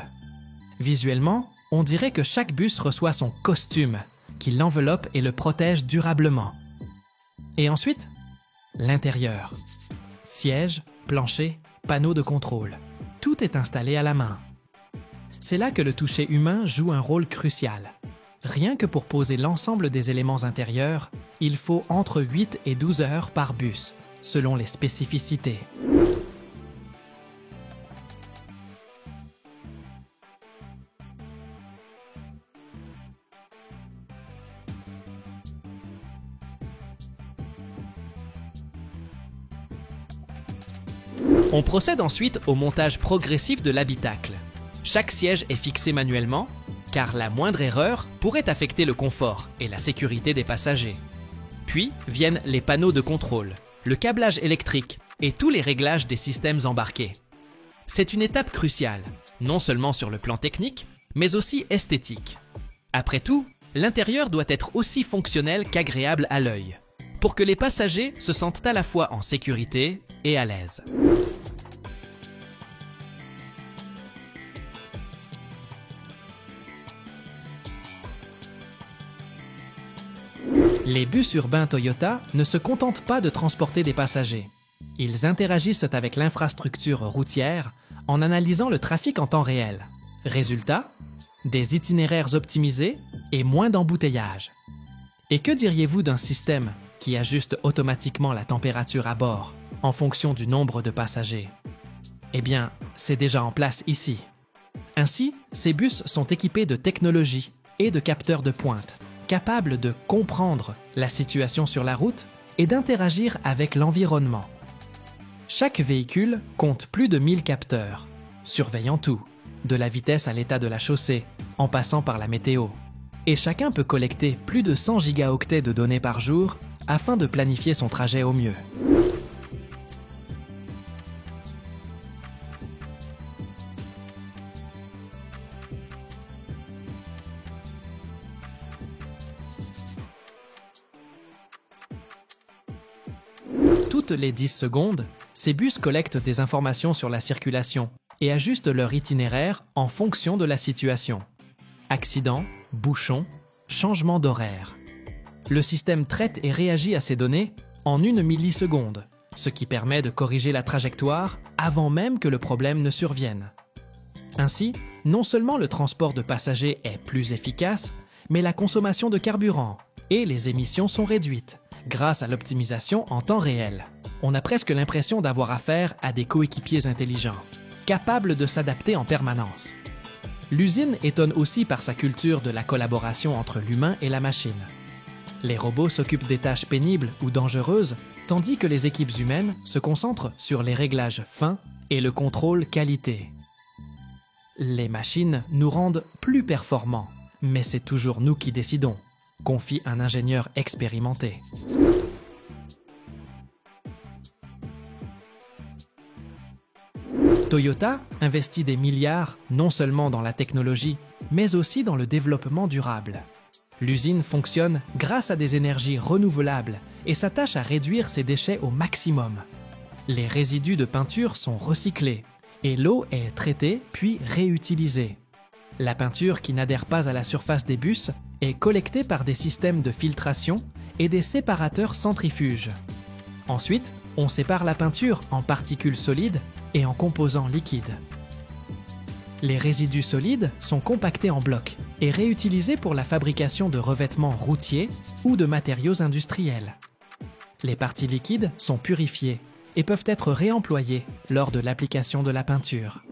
Visuellement, on dirait que chaque bus reçoit son costume, qui l'enveloppe et le protège durablement. Et ensuite, l'intérieur. Siège, plancher, panneaux de contrôle. Tout est installé à la main. C'est là que le toucher humain joue un rôle crucial. Rien que pour poser l'ensemble des éléments intérieurs, il faut entre 8 et 12 heures par bus, selon les spécificités. On procède ensuite au montage progressif de l'habitacle. Chaque siège est fixé manuellement, car la moindre erreur pourrait affecter le confort et la sécurité des passagers. Puis viennent les panneaux de contrôle, le câblage électrique et tous les réglages des systèmes embarqués. C'est une étape cruciale, non seulement sur le plan technique, mais aussi esthétique. Après tout, l'intérieur doit être aussi fonctionnel qu'agréable à l'œil, pour que les passagers se sentent à la fois en sécurité et à l'aise. Les bus urbains Toyota ne se contentent pas de transporter des passagers. Ils interagissent avec l'infrastructure routière en analysant le trafic en temps réel. Résultat, des itinéraires optimisés et moins d'embouteillages. Et que diriez-vous d'un système qui ajuste automatiquement la température à bord en fonction du nombre de passagers? Eh bien, c'est déjà en place ici. Ainsi, ces bus sont équipés de technologies et de capteurs de pointe, capables de comprendre la situation sur la route et d'interagir avec l'environnement. Chaque véhicule compte plus de 1000 capteurs, surveillant tout, de la vitesse à l'état de la chaussée, en passant par la météo. Et chacun peut collecter plus de 100 gigaoctets de données par jour afin de planifier son trajet au mieux. Toutes les 10 secondes, ces bus collectent des informations sur la circulation et ajustent leur itinéraire en fonction de la situation. Accidents, bouchons, changement d'horaire. Le système traite et réagit à ces données en 1 milliseconde, ce qui permet de corriger la trajectoire avant même que le problème ne survienne. Ainsi, non seulement le transport de passagers est plus efficace, mais la consommation de carburant et les émissions sont réduites grâce à l'optimisation en temps réel. On a presque l'impression d'avoir affaire à des coéquipiers intelligents, capables de s'adapter en permanence. L'usine étonne aussi par sa culture de la collaboration entre l'humain et la machine. Les robots s'occupent des tâches pénibles ou dangereuses, tandis que les équipes humaines se concentrent sur les réglages fins et le contrôle qualité. Les machines nous rendent plus performants, mais c'est toujours nous qui décidons, confie un ingénieur expérimenté. Toyota investit des milliards non seulement dans la technologie, mais aussi dans le développement durable. L'usine fonctionne grâce à des énergies renouvelables et s'attache à réduire ses déchets au maximum. Les résidus de peinture sont recyclés et l'eau est traitée puis réutilisée. La peinture qui n'adhère pas à la surface des bus est collectée par des systèmes de filtration et des séparateurs centrifuges. Ensuite, on sépare la peinture en particules solides et en composants liquides. Les résidus solides sont compactés en blocs et réutilisés pour la fabrication de revêtements routiers ou de matériaux industriels. Les parties liquides sont purifiées et peuvent être réemployées lors de l'application de la peinture.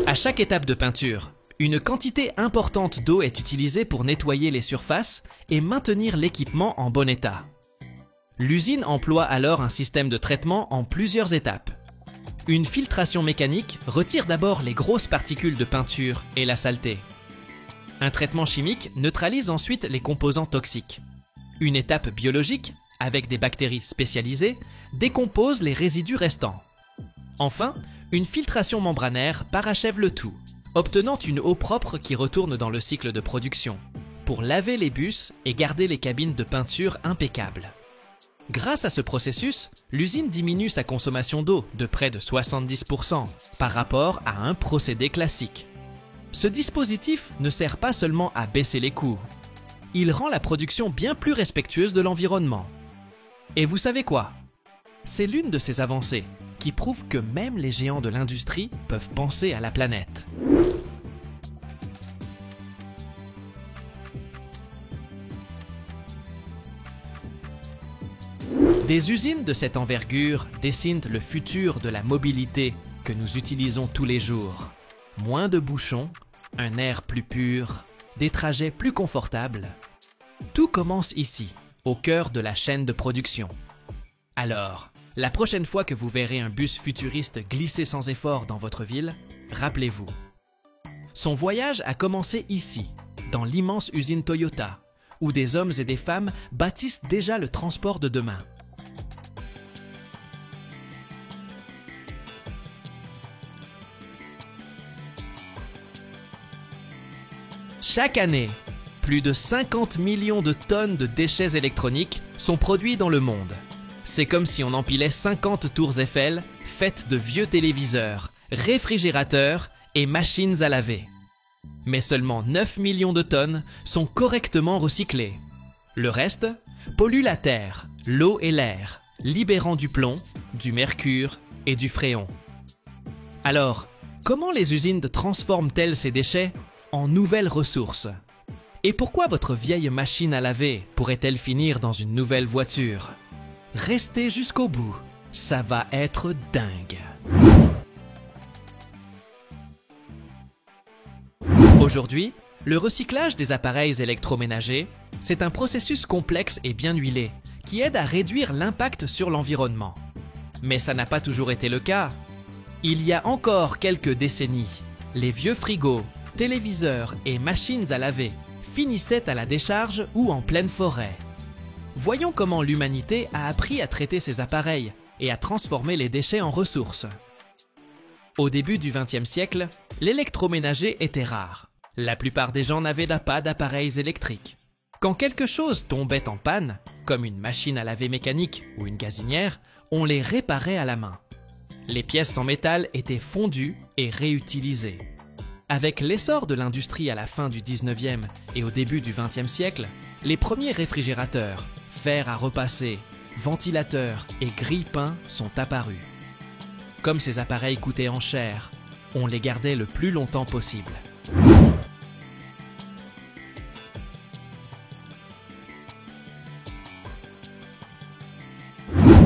À chaque étape de peinture, une quantité importante d'eau est utilisée pour nettoyer les surfaces et maintenir l'équipement en bon état. L'usine emploie alors un système de traitement en plusieurs étapes. Une filtration mécanique retire d'abord les grosses particules de peinture et la saleté. Un traitement chimique neutralise ensuite les composants toxiques. Une étape biologique, avec des bactéries spécialisées, décompose les résidus restants. Enfin, une filtration membranaire parachève le tout, obtenant une eau propre qui retourne dans le cycle de production, pour laver les bus et garder les cabines de peinture impeccables. Grâce à ce processus, l'usine diminue sa consommation d'eau de près de 70% par rapport à un procédé classique. Ce dispositif ne sert pas seulement à baisser les coûts, il rend la production bien plus respectueuse de l'environnement. Et vous savez quoi? C'est l'une de ces avancées qui prouve que même les géants de l'industrie peuvent penser à la planète. Des usines de cette envergure dessinent le futur de la mobilité que nous utilisons tous les jours. Moins de bouchons, un air plus pur, des trajets plus confortables. Tout commence ici, au cœur de la chaîne de production. Alors, la prochaine fois que vous verrez un bus futuriste glisser sans effort dans votre ville, rappelez-vous. Son voyage a commencé ici, dans l'immense usine Toyota, où des hommes et des femmes bâtissent déjà le transport de demain. Chaque année, plus de 50 millions de tonnes de déchets électroniques sont produits dans le monde. C'est comme si on empilait 50 tours Eiffel faites de vieux téléviseurs, réfrigérateurs et machines à laver. Mais seulement 9 millions de tonnes sont correctement recyclées. Le reste pollue la terre, l'eau et l'air, libérant du plomb, du mercure et du fréon. Alors, comment les usines transforment-elles ces déchets en nouvelles ressources? Et pourquoi votre vieille machine à laver pourrait-elle finir dans une nouvelle voiture? Restez jusqu'au bout, ça va être dingue. Aujourd'hui, le recyclage des appareils électroménagers, c'est un processus complexe et bien huilé qui aide à réduire l'impact sur l'environnement. Mais ça n'a pas toujours été le cas. Il y a encore quelques décennies, les vieux frigos, téléviseurs et machines à laver finissaient à la décharge ou en pleine forêt. Voyons comment l'humanité a appris à traiter ces appareils et à transformer les déchets en ressources. Au début du XXe siècle, l'électroménager était rare. La plupart des gens n'avaient pas d'appareils électriques. Quand quelque chose tombait en panne, comme une machine à laver mécanique ou une gazinière, on les réparait à la main. Les pièces en métal étaient fondues et réutilisées. Avec l'essor de l'industrie à la fin du 19e et au début du 20e siècle, les premiers réfrigérateurs, fer à repasser, ventilateurs et grille-pains sont apparus. Comme ces appareils coûtaient en cher, on les gardait le plus longtemps possible.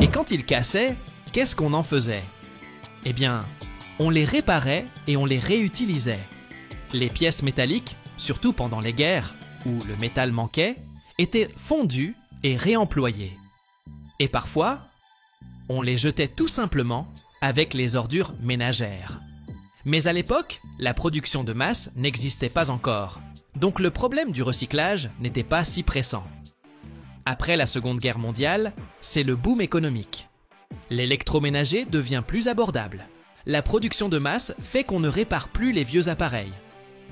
Et quand ils cassaient, qu'est-ce qu'on en faisait? Eh bien, on les réparait et on les réutilisait. Les pièces métalliques, surtout pendant les guerres, où le métal manquait, étaient fondues et réemployées. Et parfois, on les jetait tout simplement avec les ordures ménagères. Mais à l'époque, la production de masse n'existait pas encore, donc le problème du recyclage n'était pas si pressant. Après la Seconde Guerre mondiale, c'est le boom économique. L'électroménager devient plus abordable. La production de masse fait qu'on ne répare plus les vieux appareils.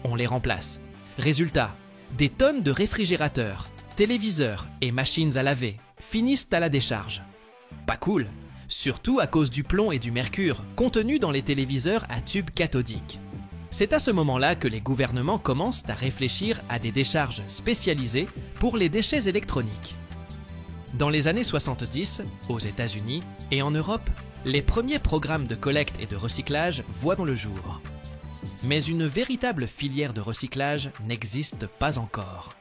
On les remplace. Résultat, des tonnes de réfrigérateurs, téléviseurs et machines à laver finissent à la décharge. Pas cool, surtout à cause du plomb et du mercure contenus dans les téléviseurs à tube cathodique. C'est à ce moment-là que les gouvernements commencent à réfléchir à des décharges spécialisées pour les déchets électroniques. Dans les années 70, aux États-Unis et en Europe, les premiers programmes de collecte et de recyclage voient le jour. Mais une véritable filière de recyclage n'existe pas encore.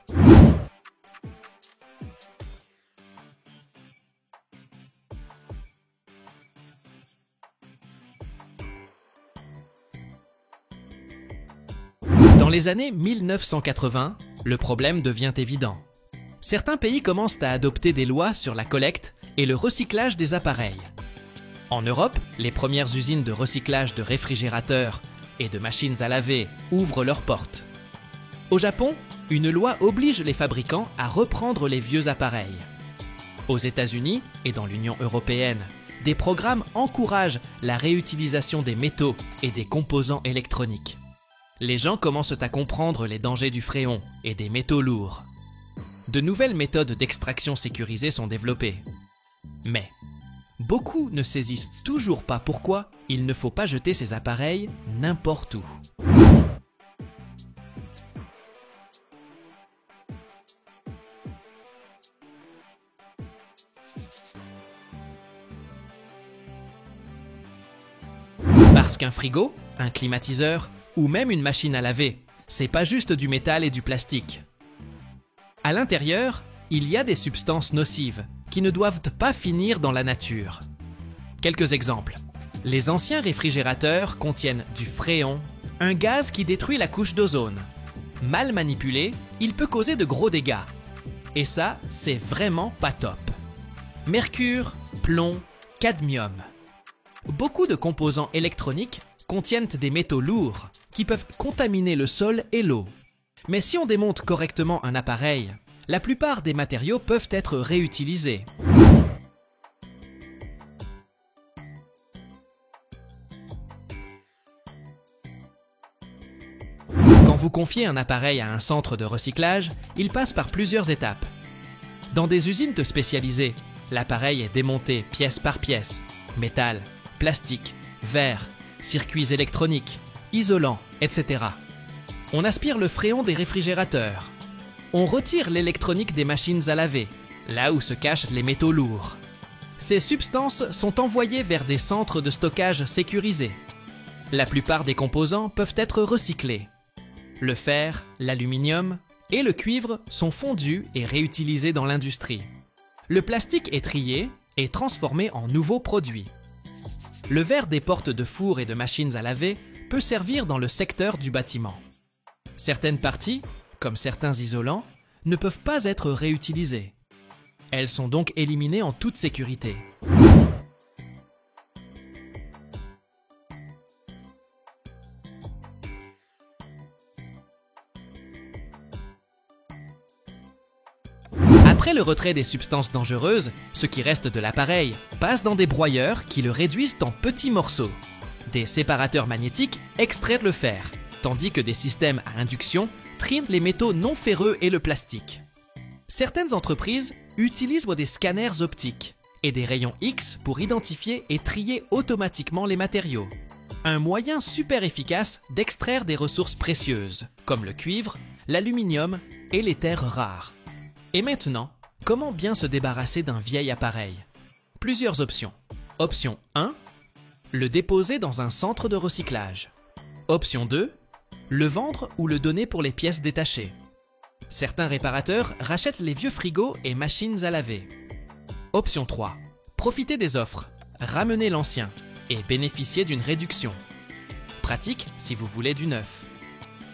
Dans les années 1980, le problème devient évident. Certains pays commencent à adopter des lois sur la collecte et le recyclage des appareils. En Europe, les premières usines de recyclage de réfrigérateurs et de machines à laver ouvrent leurs portes. Au Japon, une loi oblige les fabricants à reprendre les vieux appareils. Aux États-Unis et dans l'Union européenne, des programmes encouragent la réutilisation des métaux et des composants électroniques. Les gens commencent à comprendre les dangers du fréon et des métaux lourds. De nouvelles méthodes d'extraction sécurisées sont développées. Mais beaucoup ne saisissent toujours pas pourquoi il ne faut pas jeter ces appareils n'importe où. Parce qu'un frigo, un climatiseur ou même une machine à laver, c'est pas juste du métal et du plastique. À l'intérieur, il y a des substances nocives qui ne doivent pas finir dans la nature. Quelques exemples. Les anciens réfrigérateurs contiennent du fréon, un gaz qui détruit la couche d'ozone. Mal manipulé, il peut causer de gros dégâts. Et ça, c'est vraiment pas top. Mercure, plomb, cadmium. Beaucoup de composants électroniques contiennent des métaux lourds qui peuvent contaminer le sol et l'eau. Mais si on démonte correctement un appareil, la plupart des matériaux peuvent être réutilisés. Quand vous confiez un appareil à un centre de recyclage, il passe par plusieurs étapes. Dans des usines spécialisées, l'appareil est démonté pièce par pièce, métal, plastique, verre, circuits électroniques, isolants, etc. On aspire le fréon des réfrigérateurs. On retire l'électronique des machines à laver, là où se cachent les métaux lourds. Ces substances sont envoyées vers des centres de stockage sécurisés. La plupart des composants peuvent être recyclés. Le fer, l'aluminium et le cuivre sont fondus et réutilisés dans l'industrie. Le plastique est trié et transformé en nouveaux produits. Le verre des portes de fours et de machines à laver peut servir dans le secteur du bâtiment. Certaines parties, comme certains isolants, ne peuvent pas être réutilisées. Elles sont donc éliminées en toute sécurité. Après le retrait des substances dangereuses, ce qui reste de l'appareil passe dans des broyeurs qui le réduisent en petits morceaux. Des séparateurs magnétiques extraient le fer, tandis que des systèmes à induction trient les métaux non ferreux et le plastique. Certaines entreprises utilisent des scanners optiques et des rayons X pour identifier et trier automatiquement les matériaux. Un moyen super efficace d'extraire des ressources précieuses, comme le cuivre, l'aluminium et les terres rares. Et maintenant, comment bien se débarrasser d'un vieil appareil? Plusieurs options. Option 1, le déposer dans un centre de recyclage. Option 2, le vendre ou le donner pour les pièces détachées. Certains réparateurs rachètent les vieux frigos et machines à laver. Option 3, profiter des offres, ramener l'ancien et bénéficier d'une réduction. Pratique si vous voulez du neuf.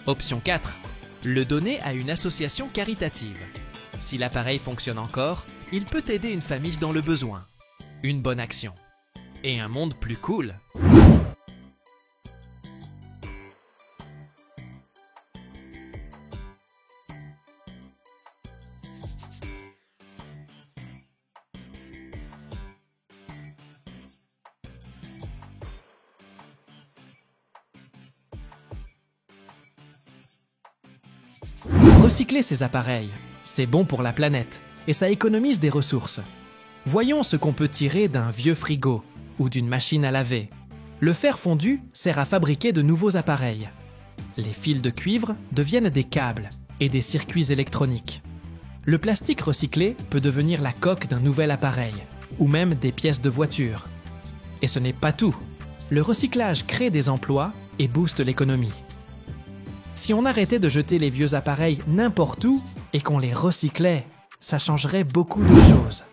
Option 4, le donner à une association caritative. Si l'appareil fonctionne encore, il peut aider une famille dans le besoin. Une bonne action. Et un monde plus cool. Recycler ces appareils, c'est bon pour la planète et ça économise des ressources. Voyons ce qu'on peut tirer d'un vieux frigo ou d'une machine à laver. Le fer fondu sert à fabriquer de nouveaux appareils. Les fils de cuivre deviennent des câbles et des circuits électroniques. Le plastique recyclé peut devenir la coque d'un nouvel appareil ou même des pièces de voiture. Et ce n'est pas tout. Le recyclage crée des emplois et booste l'économie. Si on arrêtait de jeter les vieux appareils n'importe où et qu'on les recyclait, ça changerait beaucoup de choses.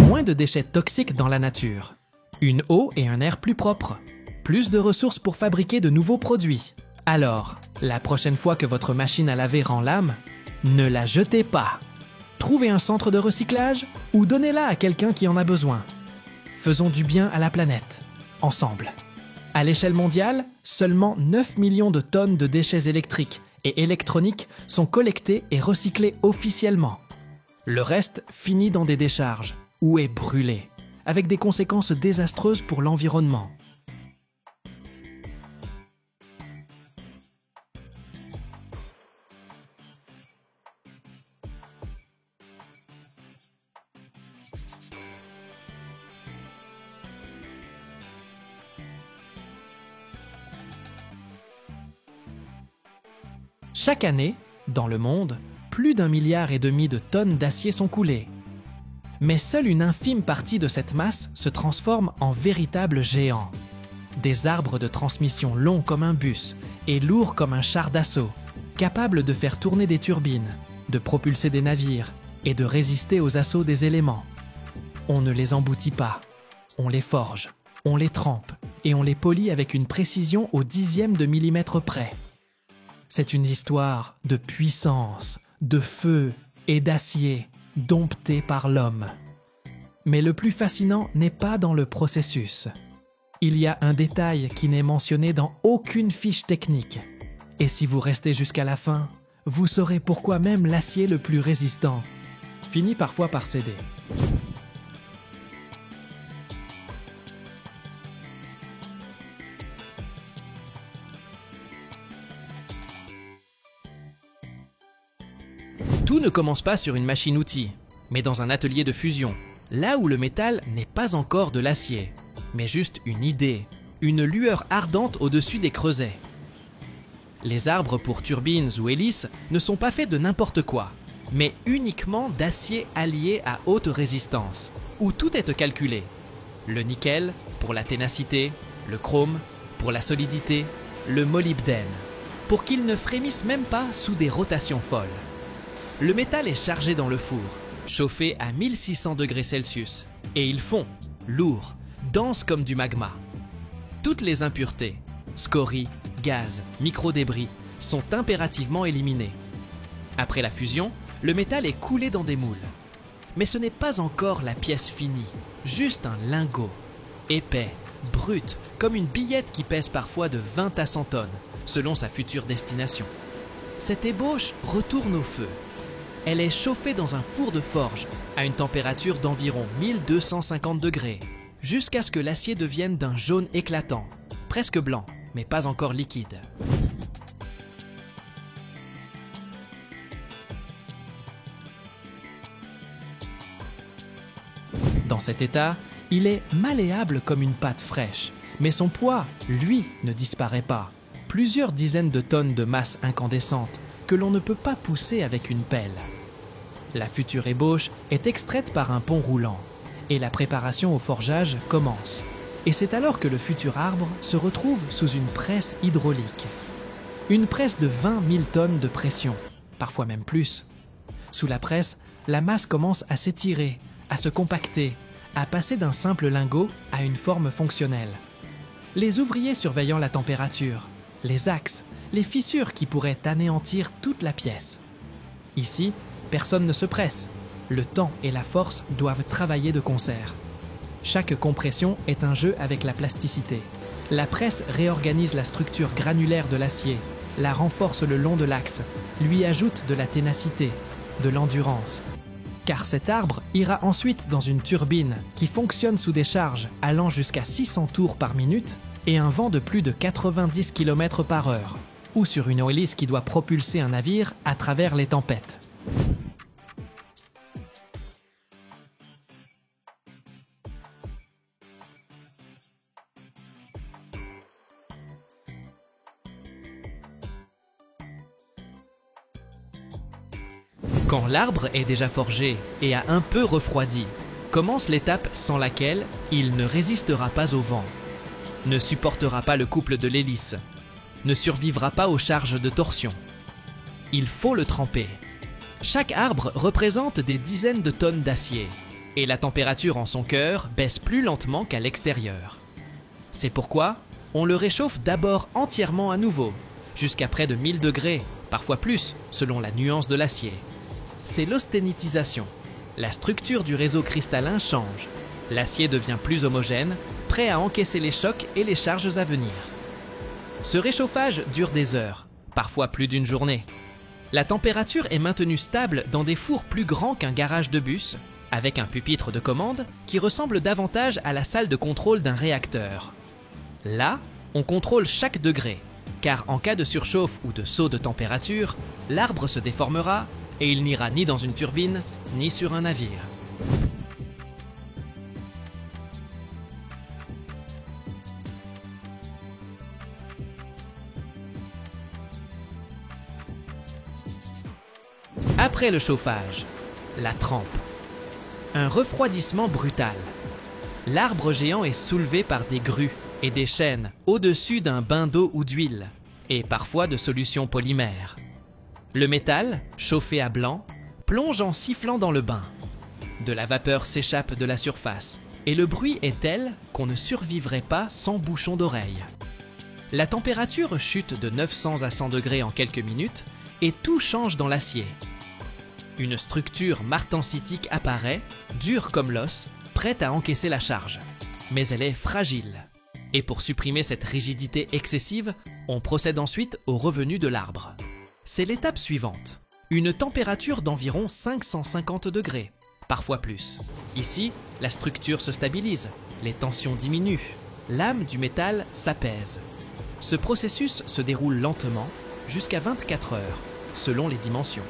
Moins de déchets toxiques dans la nature, une eau et un air plus propres, plus de ressources pour fabriquer de nouveaux produits. Alors, la prochaine fois que votre machine à laver rend l'âme, ne la jetez pas. Trouvez un centre de recyclage ou donnez-la à quelqu'un qui en a besoin. Faisons du bien à la planète, ensemble. À l'échelle mondiale, seulement 9 millions de tonnes de déchets électriques et électroniques sont collectés et recyclés officiellement. Le reste finit dans des décharges ou est brûlé, avec des conséquences désastreuses pour l'environnement. Chaque année, dans le monde, plus d'1,5 milliard de tonnes d'acier sont coulées. Mais seule une infime partie de cette masse se transforme en véritables géants. Des arbres de transmission longs comme un bus et lourds comme un char d'assaut, capables de faire tourner des turbines, de propulser des navires et de résister aux assauts des éléments. On ne les emboutit pas, on les forge, on les trempe et on les polit avec une précision au dixième de millimètre près. C'est une histoire de puissance, de feu et d'acier domptée par l'homme. Mais le plus fascinant n'est pas dans le processus. Il y a un détail qui n'est mentionné dans aucune fiche technique. Et si vous restez jusqu'à la fin, vous saurez pourquoi même l'acier le plus résistant finit parfois par céder. Tout ne commence pas sur une machine-outil, mais dans un atelier de fusion, là où le métal n'est pas encore de l'acier, mais juste une idée, une lueur ardente au-dessus des creusets. Les arbres pour turbines ou hélices ne sont pas faits de n'importe quoi, mais uniquement d'acier allié à haute résistance, où tout est calculé. Le nickel pour la ténacité, le chrome pour la solidité, le molybdène, pour qu'ils ne frémissent même pas sous des rotations folles. Le métal est chargé dans le four, chauffé à 1600 degrés Celsius, et il fond, lourd, dense comme du magma. Toutes les impuretés, scories, gaz, microdébris, sont impérativement éliminées. Après la fusion, le métal est coulé dans des moules. Mais ce n'est pas encore la pièce finie, juste un lingot, épais, brut, comme une billette qui pèse parfois de 20 à 100 tonnes, selon sa future destination. Cette ébauche retourne au feu. Elle est chauffée dans un four de forge à une température d'environ 1250 degrés, jusqu'à ce que l'acier devienne d'un jaune éclatant, presque blanc, mais pas encore liquide. Dans cet état, il est malléable comme une pâte fraîche, mais son poids, lui, ne disparaît pas. Plusieurs dizaines de tonnes de masse incandescente que l'on ne peut pas pousser avec une pelle. La future ébauche est extraite par un pont roulant et la préparation au forgeage commence. Et c'est alors que le futur arbre se retrouve sous une presse hydraulique. Une presse de 20 000 tonnes de pression, parfois même plus. Sous la presse, la masse commence à s'étirer, à se compacter, à passer d'un simple lingot à une forme fonctionnelle. Les ouvriers surveillant la température, les axes, les fissures qui pourraient anéantir toute la pièce. Ici, personne ne se presse. Le temps et la force doivent travailler de concert. Chaque compression est un jeu avec la plasticité. La presse réorganise la structure granulaire de l'acier, la renforce le long de l'axe, lui ajoute de la ténacité, de l'endurance. Car cet arbre ira ensuite dans une turbine qui fonctionne sous des charges allant jusqu'à 600 tours par minute et un vent de plus de 90 km/h, ou sur une hélice qui doit propulser un navire à travers les tempêtes. Quand l'arbre est déjà forgé et a un peu refroidi, commence l'étape sans laquelle il ne résistera pas au vent, ne supportera pas le couple de l'hélice, ne survivra pas aux charges de torsion. Il faut le tremper. Chaque arbre représente des dizaines de tonnes d'acier, et la température en son cœur baisse plus lentement qu'à l'extérieur. C'est pourquoi on le réchauffe d'abord entièrement à nouveau, jusqu'à près de 1000 degrés, parfois plus, selon la nuance de l'acier. C'est l'austénitisation. La structure du réseau cristallin change. L'acier devient plus homogène, prêt à encaisser les chocs et les charges à venir. Ce réchauffage dure des heures, parfois plus d'une journée. La température est maintenue stable dans des fours plus grands qu'un garage de bus, avec un pupitre de commande qui ressemble davantage à la salle de contrôle d'un réacteur. Là, on contrôle chaque degré, car en cas de surchauffe ou de saut de température, l'arbre se déformera et il n'ira ni dans une turbine, ni sur un navire. Après le chauffage, la trempe. Un refroidissement brutal. L'arbre géant est soulevé par des grues et des chaînes au-dessus d'un bain d'eau ou d'huile, et parfois de solutions polymères. Le métal, chauffé à blanc, plonge en sifflant dans le bain. De la vapeur s'échappe de la surface, et le bruit est tel qu'on ne survivrait pas sans bouchon d'oreille. La température chute de 900 à 100 degrés en quelques minutes, et tout change dans l'acier. Une structure martensitique apparaît, dure comme l'os, prête à encaisser la charge. Mais elle est fragile. Et pour supprimer cette rigidité excessive, on procède ensuite au revenu de l'arbre. C'est l'étape suivante. Une température d'environ 550 degrés, parfois plus. Ici, la structure se stabilise, les tensions diminuent, l'âme du métal s'apaise. Ce processus se déroule lentement, jusqu'à 24 heures, selon les dimensions.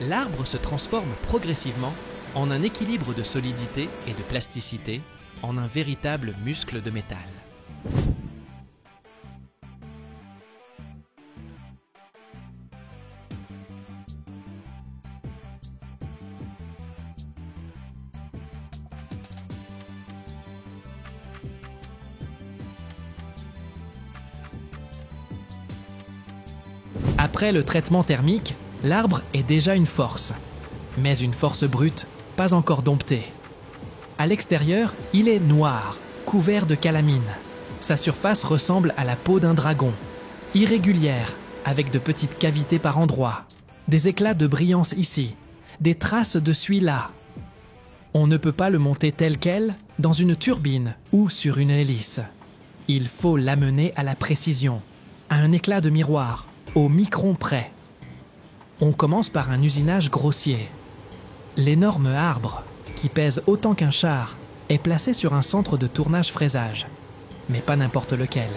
L'arbre se transforme progressivement en un équilibre de solidité et de plasticité, en un véritable muscle de métal. Après le traitement thermique, l'arbre est déjà une force, mais une force brute, pas encore domptée. À l'extérieur, il est noir, couvert de calamine. Sa surface ressemble à la peau d'un dragon, irrégulière, avec de petites cavités par endroits, des éclats de brillance ici, des traces de suie là. On ne peut pas le monter tel quel dans une turbine ou sur une hélice. Il faut l'amener à la précision, à un éclat de miroir, au micron près. On commence par un usinage grossier. L'énorme arbre, qui pèse autant qu'un char, est placé sur un centre de tournage-fraisage. Mais pas n'importe lequel.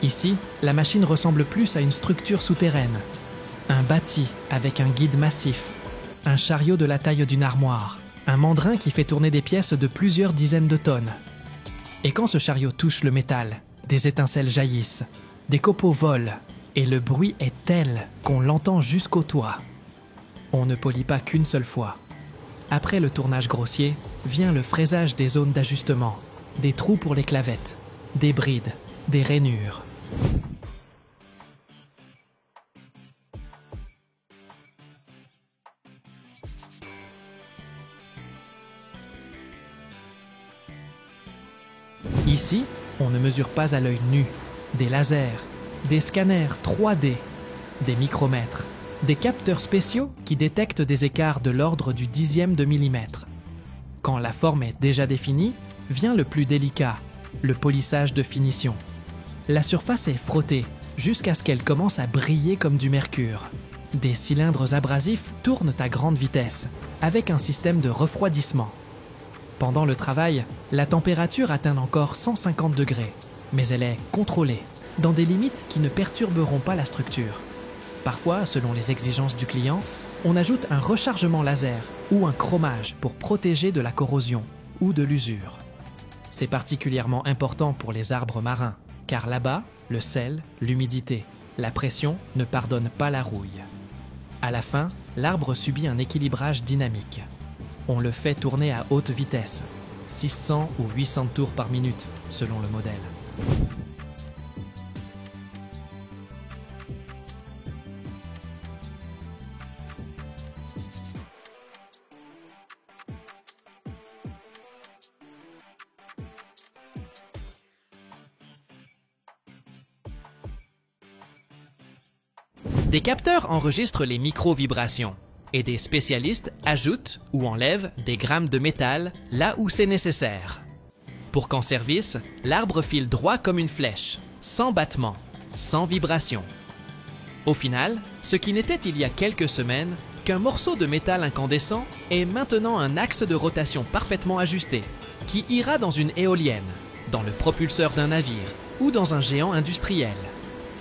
Ici, la machine ressemble plus à une structure souterraine. Un bâti avec un guide massif, un chariot de la taille d'une armoire, un mandrin qui fait tourner des pièces de plusieurs dizaines de tonnes. Et quand ce chariot touche le métal, des étincelles jaillissent, des copeaux volent, et le bruit est tel qu'on l'entend jusqu'au toit. On ne polit pas qu'une seule fois. Après le tournage grossier, vient le fraisage des zones d'ajustement, des trous pour les clavettes, des brides, des rainures. Ici, on ne mesure pas à l'œil nu. Des lasers, des scanners 3D, des micromètres, des capteurs spéciaux qui détectent des écarts de l'ordre du dixième de millimètre. Quand la forme est déjà définie, vient le plus délicat, le polissage de finition. La surface est frottée jusqu'à ce qu'elle commence à briller comme du mercure. Des cylindres abrasifs tournent à grande vitesse, avec un système de refroidissement. Pendant le travail, la température atteint encore 150 degrés, mais elle est contrôlée, dans des limites qui ne perturberont pas la structure. Parfois, selon les exigences du client, on ajoute un rechargement laser ou un chromage pour protéger de la corrosion ou de l'usure. C'est particulièrement important pour les arbres marins, car là-bas, le sel, l'humidité, la pression ne pardonnent pas la rouille. À la fin, l'arbre subit un équilibrage dynamique. On le fait tourner à haute vitesse, 600 ou 800 tours par minute, selon le modèle. Des capteurs enregistrent les micro-vibrations et des spécialistes ajoutent ou enlèvent des grammes de métal là où c'est nécessaire. Pour qu'en service, l'arbre file droit comme une flèche, sans battement, sans vibration. Au final, ce qui n'était il y a quelques semaines qu'un morceau de métal incandescent est maintenant un axe de rotation parfaitement ajusté, qui ira dans une éolienne, dans le propulseur d'un navire ou dans un géant industriel.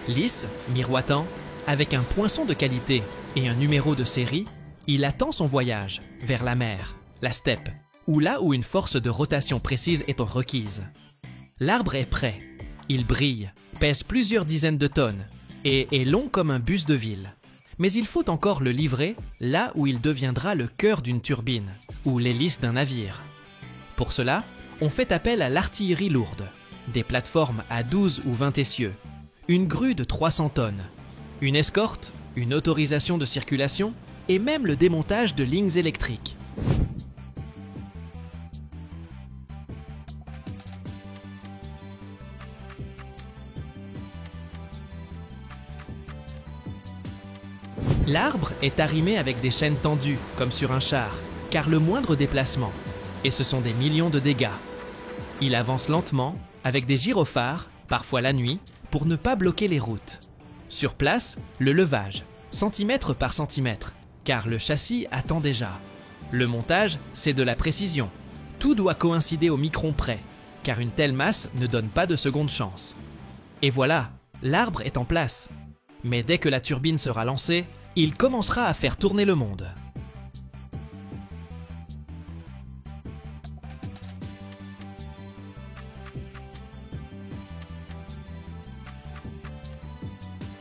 Lisse, miroitant, avec un poinçon de qualité et un numéro de série, il attend son voyage vers la mer, la steppe, ou là où une force de rotation précise est requise. L'arbre est prêt. Il brille, pèse plusieurs dizaines de tonnes et est long comme un bus de ville. Mais il faut encore le livrer là où il deviendra le cœur d'une turbine ou l'hélice d'un navire. Pour cela, on fait appel à l'artillerie lourde, des plateformes à 12 ou 20 essieux, une grue de 300 tonnes, une escorte, une autorisation de circulation et même le démontage de lignes électriques. L'arbre est arrimé avec des chaînes tendues, comme sur un char, car le moindre déplacement, et ce sont des millions de dégâts. Il avance lentement, avec des gyrophares, parfois la nuit, pour ne pas bloquer les routes. Sur place, le levage, centimètre par centimètre, car le châssis attend déjà. Le montage, c'est de la précision. Tout doit coïncider au micron près, car une telle masse ne donne pas de seconde chance. Et voilà, l'arbre est en place. Mais dès que la turbine sera lancée, il commencera à faire tourner le monde.